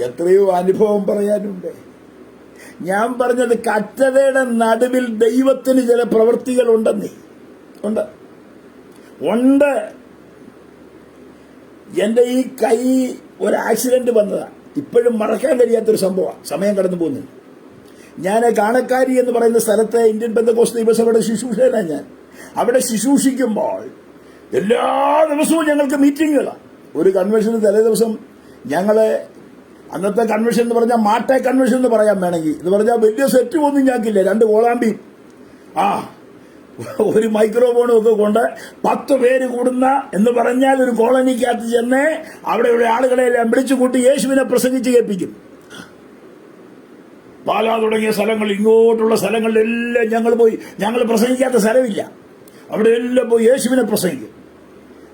എത്രയോ അനുഭവം പറയാനുണ്ട്. ഞാൻ പറഞ്ഞത് കറ്റതയുടെ നടുവിൽ ദൈവത്തിന് ചില പ്രവൃത്തികൾ ഉണ്ടെന്നേ. ഉണ്ട്. എന്റെ ഈ കൈ ഒരു ആക്സിഡന്റ് വന്നതാ. ഇപ്പോഴും മറക്കാൻ കഴിയാത്തൊരു സംഭവമാണ്. സമയം കടന്നു പോകുന്നത്. ഞാൻ കാണക്കാരി എന്ന് പറയുന്ന സ്ഥലത്തെ ഇന്ത്യൻ പെന്തക്കോസ്ത് ദൈവസഭയുടെ ശുശ്രൂഷയിലാണ് ഞാൻ. അവിടെ ശുശ്രൂഷിക്കുമ്പോൾ എല്ലാ ദിവസവും ഞങ്ങൾക്ക് മീറ്റിങ്ങുകളാണ്. ഒരു കൺവെൻഷന് തലേ ദിവസം ഞങ്ങള് അന്നത്തെ കൺവെൻഷൻ എന്ന് പറഞ്ഞാൽ മാട്ടെ കൺവെൻഷൻ എന്ന് പറയാൻ വേണമെങ്കിൽ, എന്ന് പറഞ്ഞാൽ വലിയ സെറ്റ് ഒന്നും ഞങ്ങൾക്കില്ല. 2 കോളാമ്പിയും ഒരു മൈക്രോഫോണും ഒക്കെ കൊണ്ട് 10 പേര് കൂടുന്ന എന്ന് പറഞ്ഞാൽ ഒരു കോളനിക്കകത്ത് ചെന്ന് അവിടെയുള്ള ആളുകളെല്ലാം വിളിച്ചു കൂട്ടി യേശുവിനെ പ്രസംഗിച്ച് കേൾപ്പിക്കും. പാലാ തുടങ്ങിയ സ്ഥലങ്ങൾ, ഇങ്ങോട്ടുള്ള സ്ഥലങ്ങളിലെല്ലാം ഞങ്ങൾ പ്രസംഗിക്കാത്ത സ്ഥലമില്ല. അവിടെ എല്ലാം പോയി യേശുവിനെ പ്രസംഗിക്കും.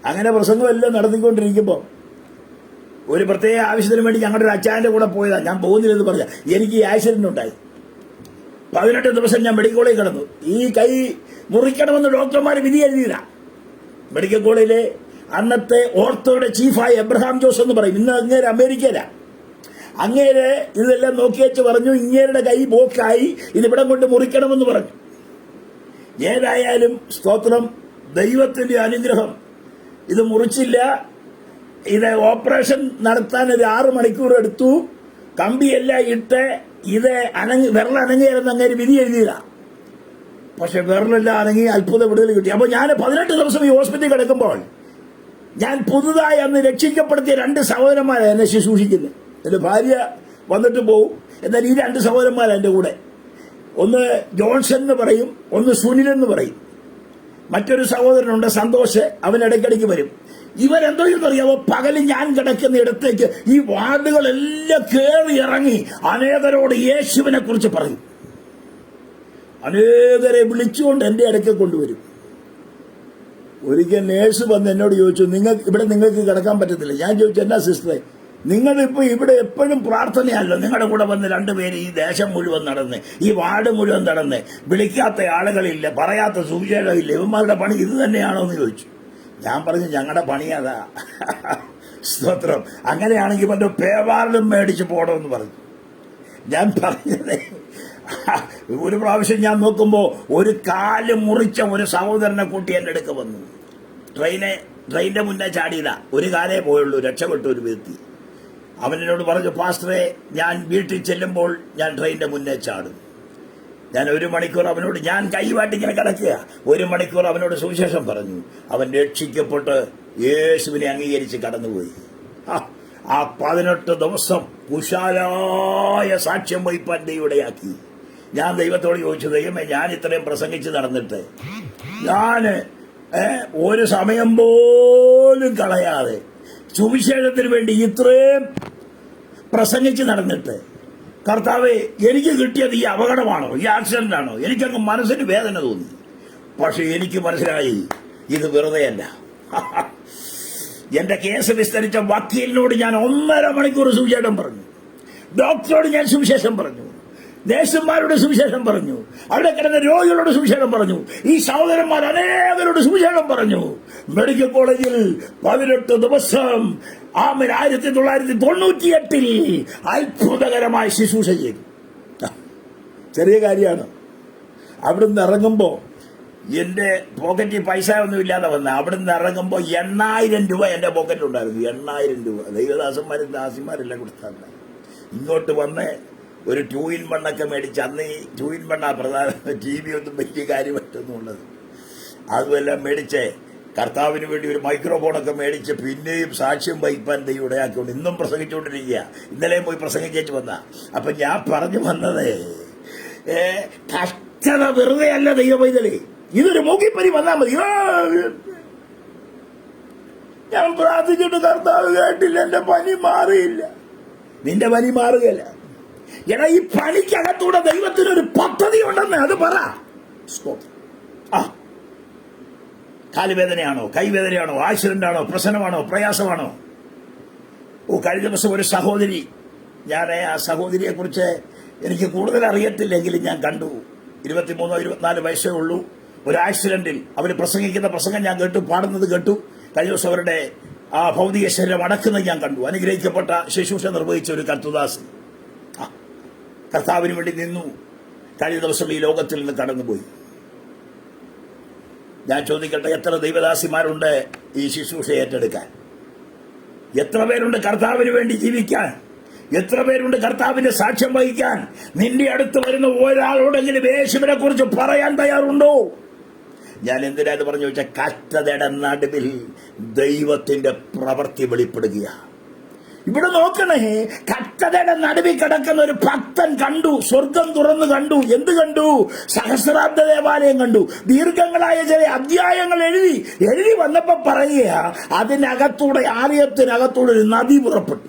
അങ്ങനെ പ്രസംഗമെല്ലാം നടത്തിക്കൊണ്ടിരിക്കുമ്പോൾ ഒരു പ്രത്യേക ആവശ്യത്തിന് വേണ്ടി ഞങ്ങളുടെ ഒരു അച്ചായന്റെ കൂടെ പോയതാ. ഞാൻ പോകുന്നില്ലെന്ന് പറഞ്ഞ എനിക്ക് ഈ ആക്സിഡന്റ് ഉണ്ടായി. 18 ദിവസം ഞാൻ മെഡിക്കൽ കോളേജിൽ കിടന്നു. ഈ കൈ മുറിക്കണമെന്ന് ഡോക്ടർമാർ വിധി എഴുതിയില്ല. മെഡിക്കൽ കോളേജിലെ അന്നത്തെ ഓർത്തോയുടെ ചീഫായ എബ്രഹാം ജോസ് എന്ന് പറയും. ഇന്ന് അങ്ങേര് അമേരിക്കയിലാണ്. അങ്ങേര് ഇതെല്ലാം നോക്കിയേച്ച് പറഞ്ഞു, ഇങ്ങേരുടെ കൈ ബോക്കായി, ഇതിവിടം കൊണ്ട് മുറിക്കണമെന്ന് പറഞ്ഞു. ഏതായാലും സ്തോത്രം, ദൈവത്തിന്റെ അനുഗ്രഹം. ഇത് മുറിച്ചില്ല. ഇത് ഓപ്പറേഷൻ നടത്താൻ ഒരു 6 മണിക്കൂർ എടുത്തു. കമ്പിയെല്ലാം ഇട്ട് ഇത് വിരലനങ്ങിയായിരുന്നു അങ്ങേര് വിധി എഴുതിയതാ. പക്ഷെ വിരലെല്ലാം അനങ്ങി അത്ഭുത വിടുതൽ കിട്ടി. അപ്പൊ ഞാൻ 18 ദിവസം ഈ ഹോസ്പിറ്റലിൽ കിടക്കുമ്പോൾ ഞാൻ പുതുതായി അന്ന് രക്ഷിക്കപ്പെടുത്തിയ 2 സഹോദരന്മാരെ എന്നെ ശുശ്രൂഷിക്കുന്നത്. എന്റെ ഭാര്യ വന്നിട്ട് പോവും. എന്നാൽ ഈ 2 സഹോദരന്മാരാണ് എന്റെ കൂടെ. ഒന്ന് ജോൺസൺ എന്ന് പറയും, ഒന്ന് സുനിൽ എന്ന് പറയും. മറ്റൊരു സഹോദരനുണ്ട് സന്തോഷ്, അവൻ ഇടയ്ക്കിടയ്ക്ക് വരും. ഇവരെന്തോ എന്നറിയാമോ, പകല് ഞാൻ കിടക്കുന്ന ഇടത്തേക്ക് ഈ വാർഡുകളെല്ലാം കയറി ഇറങ്ങി അനേകരോട് യേശുവിനെ കുറിച്ച് പറയും. അനേകരെ വിളിച്ചുകൊണ്ട് എന്റെ ഇടയ്ക്ക് കൊണ്ടുവരും. ഒരിക്കൽ നേഴ്സ് വന്ന് എന്നോട് ചോദിച്ചു, നിങ്ങൾക്ക് കിടക്കാൻ പറ്റത്തില്ല. ഞാൻ ചോദിച്ചു, എന്നാ സിസ്റ്ററെ, നിങ്ങളിപ്പോ ഇവിടെ എപ്പോഴും പ്രാർത്ഥനയല്ലോ, നിങ്ങളുടെ കൂടെ വന്ന് 2 പേര് ഈ ദേശം മുഴുവൻ നടന്ന്, ഈ വാർഡ് മുഴുവൻ നടന്ന്, വിളിക്കാത്ത ആളുകളില്ല, പറയാത്ത സുവിശേഷമില്ല, ഇവന്മാരുടെ പണി ഇത് തന്നെയാണോ എന്ന് ചോദിച്ചു. ഞാൻ പറഞ്ഞു, ഞങ്ങളുടെ പണി അതാ. സ്തോത്രം. അങ്ങനെയാണെങ്കിൽ ഇവന്റെ പേവാറിലും മേടിച്ച് പോണമെന്ന് പറഞ്ഞു. ഞാൻ പറഞ്ഞത്, ഒരു പ്രാവശ്യം ഞാൻ നോക്കുമ്പോ ഒരു കാല് മുറിച്ച ഒരു സഹോദരനെ കൂട്ടി എന്റെ അടുക്ക് വന്നു. ട്രെയിനിന്റെ മുന്നേ ചാടിയതാ. ഒരു കാലേ പോയുള്ളൂ, രക്ഷപ്പെട്ടു ഒരു വ്യക്തി. അവനോട് പറഞ്ഞു, പാസ്റ്ററെ, ഞാൻ വീട്ടിൽ ചെല്ലുമ്പോൾ ഞാൻ ട്രെയിനിന്റെ മുന്നേ ചാടും. ഞാൻ 1 മണിക്കൂർ അവനോട്, ഞാൻ കൈവാട്ടി ഇങ്ങനെ കിടക്കുക, 1 മണിക്കൂർ അവനോട് സുവിശേഷം പറഞ്ഞു. അവൻ രക്ഷിക്കപ്പെട്ട് യേശുവിനെ അംഗീകരിച്ച് കടന്നുപോയി. ആ 18 ദിവസം കുശാലായ സാക്ഷ്യം വഹിപ്പാൻ ദൈവടയാക്കി. ഞാൻ ദൈവത്തോട് ചോദിച്ചു, ദൈവമേ, ഞാൻ ഇത്രയും പ്രസംഗിച്ച് നടന്നിട്ട്, ഞാൻ ഒരു സമയം പോലും കളയാതെ സുവിശേഷത്തിന് വേണ്ടി ഇത്രയും പ്രസംഗിച്ച് നടന്നിട്ട്, കർത്താവേ, എനിക്ക് കിട്ടിയത് ഈ അപകടമാണോ, ഈ ആക്സിഡന്റ് ആണോ? എനിക്കങ്ങ് മനസ്സിന് വേദന തോന്നി. പക്ഷെ എനിക്ക് മനസ്സിലായി, ഇത് വെറുതെയല്ല. എന്റെ കേസ് വിസ്തരിച്ച വക്കീലിനോട് ഞാൻ 1.5 മണിക്കൂർ സുവിശേഷം പറഞ്ഞു. ഡോക്ടറോട് ഞാൻ സുവിശേഷം പറഞ്ഞു. നേഴ്സുമാരോട് സുവിശേഷം പറഞ്ഞു. അവിടെ കിടന്ന രോഗികളോട് സുവിശേഷം പറഞ്ഞു. ഈ സഹോദരന്മാർ അനേകരോട് സുവിശേഷം പറഞ്ഞു. മെഡിക്കൽ കോളേജിൽ 18 ദിവസം 1998 അത്ഭുതകരമായ ശുശ്രൂഷ ചെയ്തു. ചെറിയ കാര്യമാണ്. അവിടുന്ന് ഇറങ്ങുമ്പോ എന്റെ പോക്കറ്റിൽ പൈസ ഒന്നും ഇല്ലാതെ വന്ന, അവിടുന്ന് ഇറങ്ങുമ്പോ 8000 രൂപ എന്റെ പോക്കറ്റിലുണ്ടായിരുന്നു. 8000 രൂപ ദൈവദാസന്മാരും ദാസിമാരെല്ലാം കൊടുത്താൽ. ഇങ്ങോട്ട് വന്ന് ഒരു 2-in-1 ഒക്കെ മേടിച്ച്, അന്ന് ഈ 2-in-1 പ്രധാന TV ഒന്നും വലിയ കാര്യമായിട്ടൊന്നുമുള്ളത്, അതുമെല്ലാം മേടിച്ച് കർത്താവിന് വേണ്ടി ഒരു മൈക്രോഫോണൊക്കെ മേടിച്ച് പിന്നെയും സാക്ഷ്യം വഹിപ്പാൻ ദൈവം ഇടയാക്കിക്കൊണ്ട് ഇന്നും പ്രസംഗിച്ചുകൊണ്ടിരിക്കുക. ഇന്നലെയും പോയി പ്രസംഗിച്ചു വന്ന. അപ്പൊ ഞാൻ പറഞ്ഞു വന്നത്, കഷ്ടത വെറുതെ അല്ല ദൈവ പൈതലേ. ഇതൊരു മൂക്കിപ്പനി വന്നാൽ മതി. ഞാൻ പ്രാർത്ഥിച്ചിട്ട് കർത്താവ് കേട്ടില്ല, എന്റെ പനി മാറിയില്ല. നിന്റെ പനി മാറുകയല്ല. എടാ, ഈ പനിക്കകത്തൂടെ ദൈവത്തിനൊരു പദ്ധതി ഉണ്ടെന്ന് അത് പറ. കാലുവേദനയാണോ, കൈവേദനയാണോ, ആക്സിഡന്റാണോ, പ്രശ്നമാണോ, പ്രയാസമാണോ? കഴിഞ്ഞ ദിവസം ഒരു സഹോദരി, ഞാൻ ആ സഹോദരിയെ കുറിച്ച് എനിക്ക് കൂടുതൽ അറിയത്തില്ലെങ്കിലും ഞാൻ കണ്ടു. 23-24 വയസ്സേ ഉള്ളൂ. ഒരു ആക്സിഡന്റിൽ അവർ പ്രസംഗിക്കുന്ന പ്രസംഗം ഞാൻ കേട്ടു, പാടുന്നത് കേട്ടു. കഴിഞ്ഞ ദിവസം അവരുടെ ആ ഭൗതിക ശരീരം അടക്കുന്നത് ഞാൻ കണ്ടു. അനുഗ്രഹിക്കപ്പെട്ട ശുശ്രൂഷ നിർവഹിച്ച ഒരു കർത്തദാസ് കർത്താവിന് വേണ്ടി നിന്നു. കഴിഞ്ഞ ദിവസം ഈ ലോകത്തിൽ നിന്ന് കടന്നുപോയി. ഞാൻ ചോദിക്കട്ടെ, എത്ര ദൈവദാസിമാരുണ്ട് ഈ ശുശ്രൂഷ ഏറ്റെടുക്കാൻ? എത്ര പേരുണ്ട് കർത്താവിന് വേണ്ടി ജീവിക്കാൻ? എത്ര പേരുണ്ട് കർത്താവിന്റെ സാക്ഷ്യം വഹിക്കാൻ? നിന്റെ അടുത്ത് വരുന്ന ഒരാളോടെങ്കിലും യേശുവിനെ കുറിച്ച് പറയാൻ തയ്യാറുണ്ടോ? ഞാൻ എന്തിനാ ഇത് പറഞ്ഞു വെച്ചാൽ, കഷ്ടതയുടെ നടുവിൽ ദൈവത്തിന്റെ പ്രവൃത്തി വെളിപ്പെടുക. ഇവിടെ നോക്കണേ, കഷ്ടതയുടെ നടുവിൽ കിടക്കുന്ന ഒരു ഭക്തൻ കണ്ടു, സ്വർഗം തുറന്നു കണ്ടു. എന്ത് കണ്ടു? സഹസ്രാബ്ദ ദേവാലയം കണ്ടു. ദീർഘങ്ങളായ ചില അധ്യായങ്ങൾ എഴുതി വന്നപ്പോ പറയുക, അതിനകത്തൂടെ, ആലയത്തിനകത്തൂടെ ഒരു നദി പുറപ്പെട്ടു.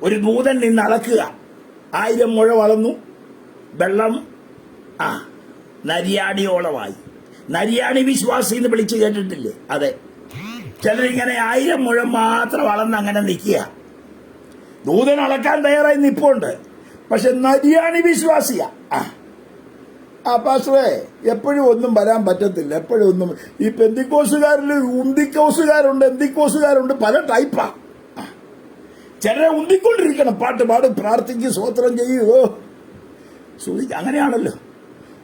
ഒരു ദൂതൻ നിന്ന് അളക്കുക. 1000 മുഴ വളർന്നു. വെള്ളം നരിയാണിയോളമായി. നരിയാണി വിശ്വാസി എന്ന് വിളിച്ചു കേട്ടിട്ടില്ലേ? അതെ. ചിലരിങ്ങനെ 1000 മുഴം മാത്രം വളർന്ന് അങ്ങനെ നിൽക്കുക. ദൂതൻ അളക്കാൻ തയ്യാറായി നിപ്പുണ്ട്, പക്ഷെ നരിയാണി വിശ്വാസിയാ. പാസ്റ്ററേ, എപ്പോഴും ഒന്നും വരാൻ പറ്റത്തില്ല. എപ്പോഴും ഒന്നും. ഈ പെന്തിക്കോസുകാരിൽ ഉന്തിക്കോസുകാരുണ്ട്, എന്തിക്കോസുകാരുണ്ട്, പല ടൈപ്പാ. ചിലരെ ഉന്തിക്കൊണ്ടിരിക്കണം, പാട്ട് പാടും, പ്രാർത്ഥിക്കും, സ്വോത്രം ചെയ്യുമോ, ശ്രദ്ധിക്കുക. അങ്ങനെയാണല്ലോ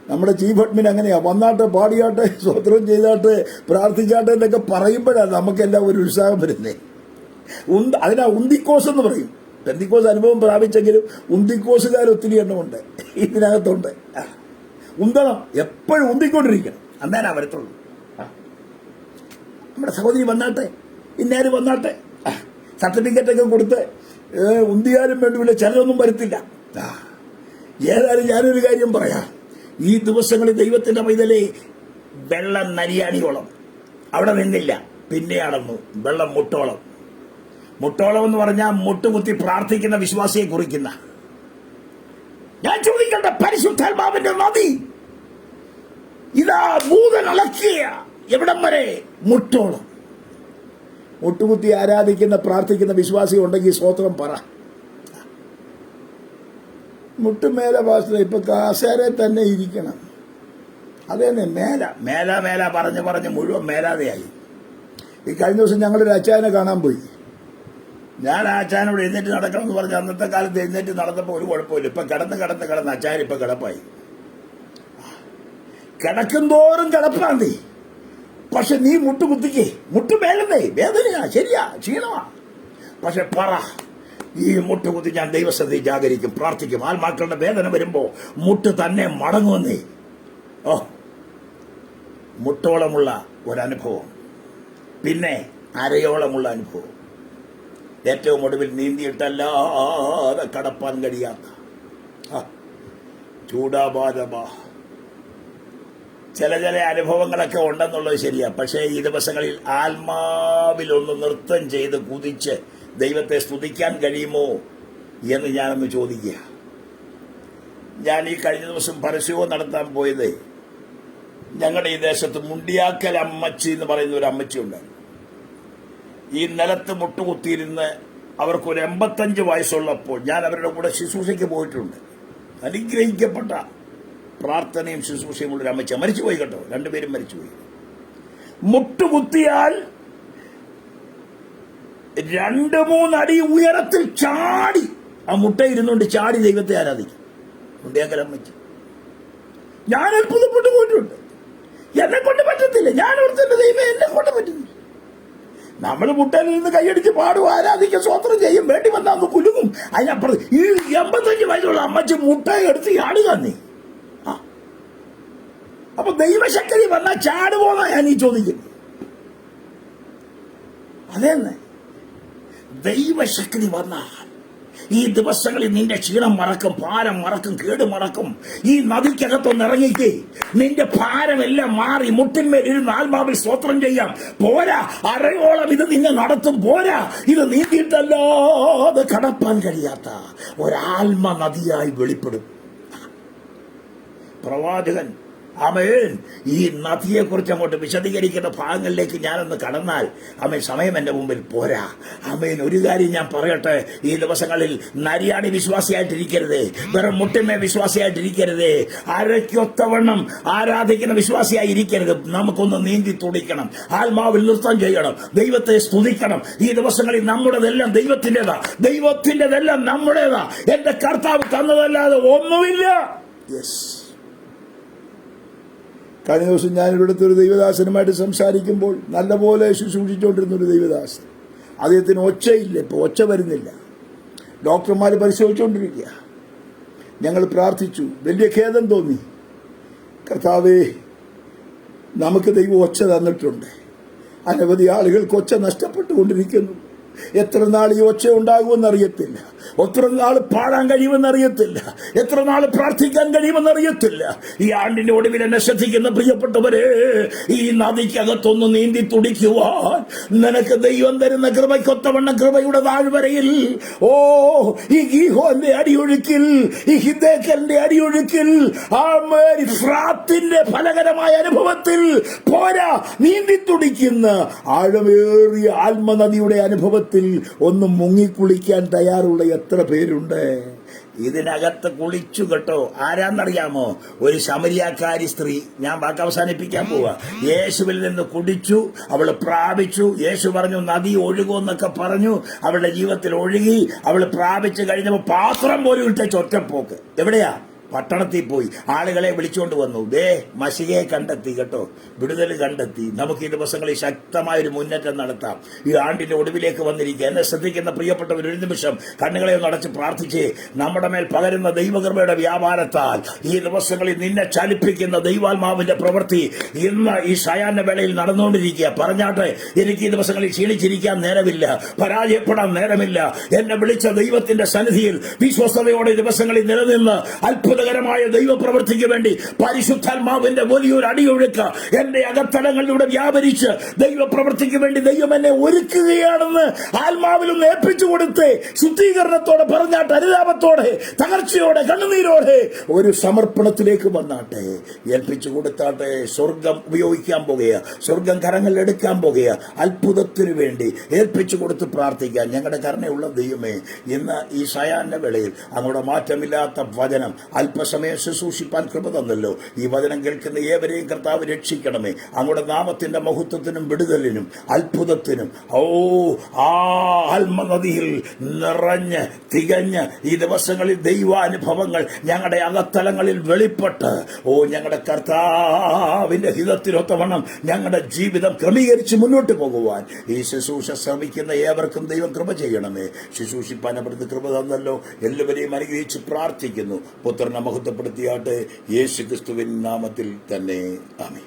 നമ്മുടെ ചീഫ് അഡ്മിൻ. അങ്ങനെയാ, വന്നാട്ടെ, പാടിയാട്ടെ, സ്വോത്രം ചെയ്താട്ടെ, പ്രാർത്ഥിച്ചാട്ടെ എന്നൊക്കെ പറയുമ്പോഴാണ് നമുക്കെല്ലാം ഒരു ഉത്സാഹം വരുന്നേ. അതിനാ ഉന്തിക്കോസ് എന്ന് പറയും. പെന്തിക്കോസ് അനുഭവം പ്രാപിച്ചെങ്കിലും ഉന്തിക്കോസുകാർ ഒത്തിരി എണ്ണമുണ്ട് ഇതിനകത്തുണ്ട്. ഉന്തണം, എപ്പോഴും ഉന്തിക്കൊണ്ടിരിക്കണം, അന്നേരാ വരത്തുള്ളൂ. നമ്മുടെ സഹോദരി വന്നാട്ടെ, ഇന്നേരം വന്നാട്ടെ, സർട്ടിഫിക്കറ്റ് ഒക്കെ കൊടുത്ത് ഉന്തിയാലും വേണ്ടില്ല, ചിലരൊന്നും വരുത്തില്ല. ഏതായാലും ഞാനൊരു കാര്യം പറയാം. ഈ ദിവസങ്ങളിൽ ദൈവത്തിന്റെ പൈതലേ, വെള്ളം നരിയാണിയോളം അവിടെ നിന്നില്ല, പിന്നെ അടന്നു. വെള്ളം മുട്ടോളം. മുട്ടോളം എന്ന് പറഞ്ഞാൽ മുട്ടുകുത്തി പ്രാർത്ഥിക്കുന്ന വിശ്വാസിയെ കുറിക്കുന്ന. ഞാൻ ചോദിക്കട്ടെ, പരിശുദ്ധാത്മാവിന്റെ നദി ഇതാ ഭൂതൻ അളക്കിയ എവിടം വരെ? മുട്ടോളം. മുട്ടുകുത്തി ആരാധിക്കുന്ന, പ്രാർത്ഥിക്കുന്ന വിശ്വാസി ഉണ്ടെങ്കിൽ സ്വോത്രം പറ. മുട്ടുമേല പാസ്റ്റർ, ഇപ്പൊ കാസേരെ തന്നെ ഇരിക്കണം. അതേന്നെ, മേല പറഞ്ഞ് മുഴുവൻ മേലാതെയായി. ഈ കഴിഞ്ഞ ദിവസം ഞങ്ങളൊരു അച്ചായനെ കാണാൻ പോയി. ഞാൻ ആ അച്ചായനോട് എഴുന്നേറ്റ് നടക്കണം എന്ന് പറഞ്ഞ് അന്നത്തെ കാലത്ത് എഴുന്നേറ്റ് നടന്നപ്പോൾ ഒരു കുഴപ്പമില്ല. ഇപ്പൊ കിടന്ന് അച്ചായൻ ഇപ്പൊ കിടപ്പായി. കിടക്കുന്തോറും കിടപ്പാന്തി. പക്ഷെ നീ മുട്ടുകുത്തിക്കേ, മുട്ടുമേലെന്നേ, വേദനയാ, ശരിയാ, ക്ഷീണമാ. പക്ഷെ പറ, ഈ മുട്ടുകുത്തി ഞാൻ ദൈവസന്നിധി ജാഗരിക്കും, പ്രാർത്ഥിക്കും. ആത്മാക്കളുടെ വേദന വരുമ്പോ മുട്ട് തന്നെ മടങ്ങുന്നേ. മുട്ടോളമുള്ള ഒരനുഭവം, പിന്നെ അരയോളമുള്ള അനുഭവം, ഏറ്റവും ഒടുവിൽ നീന്തിയിട്ടല്ലാതെ കടപ്പാൻ കഴിയാത്ത ചൂടാബാധമാ. ചില അനുഭവങ്ങളൊക്കെ ഉണ്ടെന്നുള്ളത് ശരിയാ. പക്ഷേ ഈ ദിവസങ്ങളിൽ ആത്മാവിലൊന്ന് നൃത്തം ചെയ്ത് കുതിച്ച് ദൈവത്തെ സ്തുതിക്കാൻ കഴിയുമോ എന്ന് ഞാനൊന്ന് ചോദിക്കുക. ഞാൻ ഈ കഴിഞ്ഞ ദിവസം പരസ്യവും നടത്താൻ പോയത്, ഞങ്ങളുടെ ഈ ദേശത്ത് മുണ്ടിയാക്കൽ അമ്മച്ചി എന്ന് പറയുന്ന ഒരു അമ്മച്ചി ഉണ്ടായിരുന്നു. ഈ നിലത്ത് മുട്ടുകുത്തിയിരുന്ന് അവർക്കൊരു 85 വയസ്സുള്ളപ്പോൾ ഞാൻ അവരുടെ കൂടെ ശുശ്രൂഷയ്ക്ക് പോയിട്ടുണ്ട്. അനുഗ്രഹിക്കപ്പെട്ട പ്രാർത്ഥനയും ശുശ്രൂഷയും ഉള്ളൊരു അമ്മച്ച. മരിച്ചുപോയി കേട്ടോ, രണ്ടുപേരും മരിച്ചുപോയി. മുട്ടുകുത്തിയാൽ 2-3 അടി ഉയരത്തിൽ ചാടി, ആ മുട്ട ഇരുന്നുകൊണ്ട് ചാടി ദൈവത്തെ ആരാധിക്കും. മുണ്ടിയാക്കൽ അമ്മച്ചി. ഞാൻ അത്ഭുതപ്പെട്ടു പോയിട്ടുണ്ട്. എന്നെ കൊണ്ട് പറ്റത്തില്ല. ഞാൻ ഓർത്തിന്റെ ദൈവം എന്നെ കൊണ്ട് പറ്റുന്നില്ല. നമ്മൾ മുട്ടയിൽ നിന്ന് കൈയടിച്ച് പാടും, ആരാധിക്കും, സ്വോത്രം ചെയ്യും, വേണ്ടി വന്നാൽ ഒന്ന് കുലുങ്ങും. അതിനപ്പുറത്ത് ഈ 85 വയസ്സുള്ള അമ്മച്ചി മുട്ട എടുത്ത് ചാടുക. നീ അപ്പൊ ദൈവശക്തി വന്നാൽ ചാടുപോന്നാ ഞാൻ ഈ ചോദിക്കുന്നത്. അതേന്നെ, ദൈവശക്തി വന്നാൽ ഈ ദിവസങ്ങളിൽ നിന്റെ ക്ഷീണം മറക്കും, ഭാരം മറക്കും, കേട് മറക്കും. ഈ നദിക്കകത്തൊന്ന് ഇറങ്ങിക്കേ, നിന്റെ ഭാരമെല്ലാം മാറി മുട്ടിന്മേൽ ഇരുന്ന് ആത്മാവിൽ സ്തോത്രം ചെയ്യാം. പോരാ, അരയോളം ഇത് നിന്നെ നടത്തും. പോരാ, ഇത് നീന്തിയിട്ടല്ലാതെ കടപ്പാൻ കഴിയാത്ത ഒരാത്മ നദിയായി വെളിപ്പെടും. പ്രവാചകൻ ആമേൻ ഈ നദിയെ കുറിച്ച് അങ്ങോട്ട് വിശദീകരിക്കുന്ന ഭാഗങ്ങളിലേക്ക് ഞാനൊന്ന് കടന്നാൽ ആമേൻ സമയം എന്റെ മുമ്പിൽ പോരാ. ആമേൻ ഒരു കാര്യം ഞാൻ പറയട്ടെ, ഈ ദിവസങ്ങളിൽ നരിയാണി വിശ്വാസിയായിട്ടിരിക്കരുത്, വെറും മുട്ടിന്മേ വിശ്വാസിയായിട്ടിരിക്കരുത്, അരയ്ക്കൊത്തവണ്ണം ആരാധിക്കുന്ന വിശ്വാസിയായിരിക്കരുത്. നമുക്കൊന്ന് നീന്തി തുടിക്കണം, ആത്മാവിൽ നൃത്തം ചെയ്യണം, ദൈവത്തെ സ്തുതിക്കണം. ഈ ദിവസങ്ങളിൽ നമ്മുടേതെല്ലാം ദൈവത്തിൻ്റെതെല്ലാം നമ്മുടേതാ. എന്റെ കർത്താവ് തന്നതല്ലാതെ ഒന്നുമില്ല. യെസ്. കഴിഞ്ഞ ദിവസം ഞാൻ ഇവിടുത്തെ ഒരു ദൈവദാസനുമായിട്ട് സംസാരിക്കുമ്പോൾ നല്ലപോലെ ശുശ്രൂഷിച്ചുകൊണ്ടിരുന്ന ഒരു ദൈവദാസൻ, അദ്ദേഹത്തിന് ഒച്ചയില്ല, ഇപ്പോൾ ഒച്ച വരുന്നില്ല, ഡോക്ടർമാർ പരിശോധിച്ചുകൊണ്ടിരിക്കുക. ഞങ്ങൾ പ്രാർത്ഥിച്ചു, വലിയ ഖേദം തോന്നി. കർത്താവേ, നമുക്ക് ദൈവം ഒച്ച തന്നിട്ടുണ്ട്, അനവധി ആളുകൾക്ക് ഒച്ച നഷ്ടപ്പെട്ടുകൊണ്ടിരിക്കുന്നു. എത്ര നാൾ ഈ ഒച്ച ഉണ്ടാകുമെന്നറിയത്തില്ല, എത്ര നാൾ പാടാൻ കഴിയുമെന്നറിയത്തില്ല, എത്ര നാൾ പ്രാർത്ഥിക്കാൻ കഴിയുമെന്നറിയത്തില്ല. ഈ ആണ്ടിന്റെ ഒടുവിൽ എന്നെ ശ്രദ്ധിക്കുന്ന പ്രിയപ്പെട്ടവരെ, ഈ നദിക്കകത്തൊന്ന് നീന്തി തുടിക്കുവാൻ നിനക്ക് ദൈവം തരുന്ന കൃപയ്ക്കൊത്തവണ്ണ കൃപയുടെ താഴ്വരയിൽ, ഈ ഗീഹോന്റെ അടിയൊഴുക്കിൽ, ഈ ഹിദ്ദേക്കലിന്റെ അടിയൊഴുക്കിൽ, ഫ്രാത്തിന്റെ ഫലകരമായ അനുഭവത്തിൽ പോരാ, നീന്തി തുടിക്കുന്ന ആഴമേറിയ ആത്മനദിയുടെ അനുഭവത്തിൽ ഒന്ന് മുങ്ങിക്കുളിക്കാൻ തയ്യാറുള്ള എത്ര പേരുണ്ട്? ഇതിനകത്ത് കുളിച്ചു കേട്ടോ. ആരാന്നറിയാമോ? ഒരു ശമരിയാക്കാരി സ്ത്രീ. ഞാൻ വാക്ക് അവസാനിപ്പിക്കാൻ പോവാ. യേശുവിൽ നിന്ന് കുടിച്ചു, അവൾ പ്രാപിച്ചു. യേശു പറഞ്ഞു നദി ഒഴുകുമെന്നൊക്കെ പറഞ്ഞു. അവളുടെ ജീവിതത്തിൽ ഒഴുകി, അവൾ പ്രാപിച്ചു കഴിഞ്ഞപ്പോൾ പാത്രം പോലും ഇട്ട ഒറ്റപ്പോക്ക്. എവിടെയാ? പട്ടണത്തിൽ പോയി ആളുകളെ വിളിച്ചുകൊണ്ട് വന്നു. മഷികയെ കണ്ടെത്തി കേട്ടോ, വിടുതൽ കണ്ടെത്തി. നമുക്ക് ഈ ദിവസങ്ങളിൽ ശക്തമായൊരു മുന്നേറ്റം നടത്താം. ഈ ആണ്ടിന്റെ ഒടുവിലേക്ക് വന്നിരിക്കുക. എന്നെ ശ്രദ്ധിക്കുന്ന പ്രിയപ്പെട്ടവർ, ഒരു നിമിഷം കണ്ണുകളെ ഒന്ന് അടച്ച് പ്രാർത്ഥിച്ച്, നമ്മുടെ മേൽ പകരുന്ന ദൈവകൃപയുടെ വ്യാപാരത്താൽ ഈ ദിവസങ്ങളിൽ നിന്നെ ചലിപ്പിക്കുന്ന ദൈവാത്മാവിന്റെ പ്രവൃത്തി ഇന്ന് ഈ സായാഹ്ന വേളയിൽ നടന്നുകൊണ്ടിരിക്കുക. പറഞ്ഞാട്ടെ, എനിക്ക് ഈ ദിവസങ്ങളിൽ ക്ഷീണിച്ചിരിക്കാൻ നേരമില്ല, പരാജയപ്പെടാൻ നേരമില്ല. എന്നെ വിളിച്ച ദൈവത്തിന്റെ സന്നിധിയിൽ വിശ്വസ്തയോടെ ദിവസങ്ങളിൽ നിലനിന്ന് അത്ഭുതകരമായ ദൈവപ്രവൃത്തിക്ക് വേണ്ടി പരിശുദ്ധാത്മാവിന്റെ വലിയൊരു അടിയൊഴുക്ക് എന്റെ അകത്തടങ്ങളിലൂടെ വ്യാപരിച്ച് ദൈവപ്രവൃത്തിക്ക് വേണ്ടി ദൈവം എന്നെ ഒരുക്കുകയാണെന്ന് ആത്മാവിലും ഏൽപ്പിച്ചു കൊടുത്ത് ശുദ്ധീകരണത്തോടെ, പറഞ്ഞാട്ടെ, അനുതാപത്തോടെ, തകർച്ചയോടെ, കണ്ണുനീരോടെ ഒരു സമർപ്പണത്തിലേക്ക് വന്നാട്ടെ, ഏൽപ്പിച്ചു കൊടുത്താട്ടെ. സ്വർഗം ഉപയോഗിക്കാൻ പോകുക, സ്വർഗം കരങ്ങളിൽ എടുക്കാൻ പോകുക. അത്ഭുതത്തിനു വേണ്ടി ഏൽപ്പിച്ചു കൊടുത്ത് പ്രാർത്ഥിക്കാൻ ഞങ്ങളുടെ കരുണയുള്ള ദൈവമേ, ഇന്ന് ഈ സായാഹ്ന വേളയിൽ അങ്ങോട്ട് മാറ്റമില്ലാത്ത വചനം അല്പസമയം ശുശ്രൂഷിപ്പാൻ കൃപ തന്നല്ലോ. ഈ വചനം കേൾക്കുന്ന ഏവരെയും കർത്താവ് രക്ഷിക്കണമേ. അങ്ങയുടെ നാമത്തിന്റെ മഹത്വത്തിനും വിടുതലിനും അത്ഭുതത്തിനും ആ ആത്മനദിയിൽ നിറഞ്ഞ് തികഞ്ഞ് ഈ ദിവസങ്ങളിൽ ദൈവാനുഭവങ്ങൾ ഞങ്ങളുടെ അകത്തലങ്ങളിൽ വെളിപ്പെട്ട് ഞങ്ങളുടെ കർത്താവിന്റെ ഹിതത്തിനൊത്തവണ്ണം ഞങ്ങളുടെ ജീവിതം ക്രമീകരിച്ച് മുന്നോട്ട് പോകുവാൻ ഈ ശുശ്രൂഷ ശ്രമിക്കുന്ന ഏവർക്കും ദൈവം കൃപ ചെയ്യണമേ. ശുശ്രൂഷിപ്പാൻ അവിടുന്ന് കൃപ തന്നല്ലോ. എല്ലാവരെയും അനുഗ്രഹിച്ച് പ്രാർത്ഥിക്കുന്നു. പുത്രനെ മഹത്വപ്പെടുത്തിയാട്ടെ, യേശു ക്രിസ്തുവിൻ നാമത്തിൽ തന്നെ. ആമേൻ.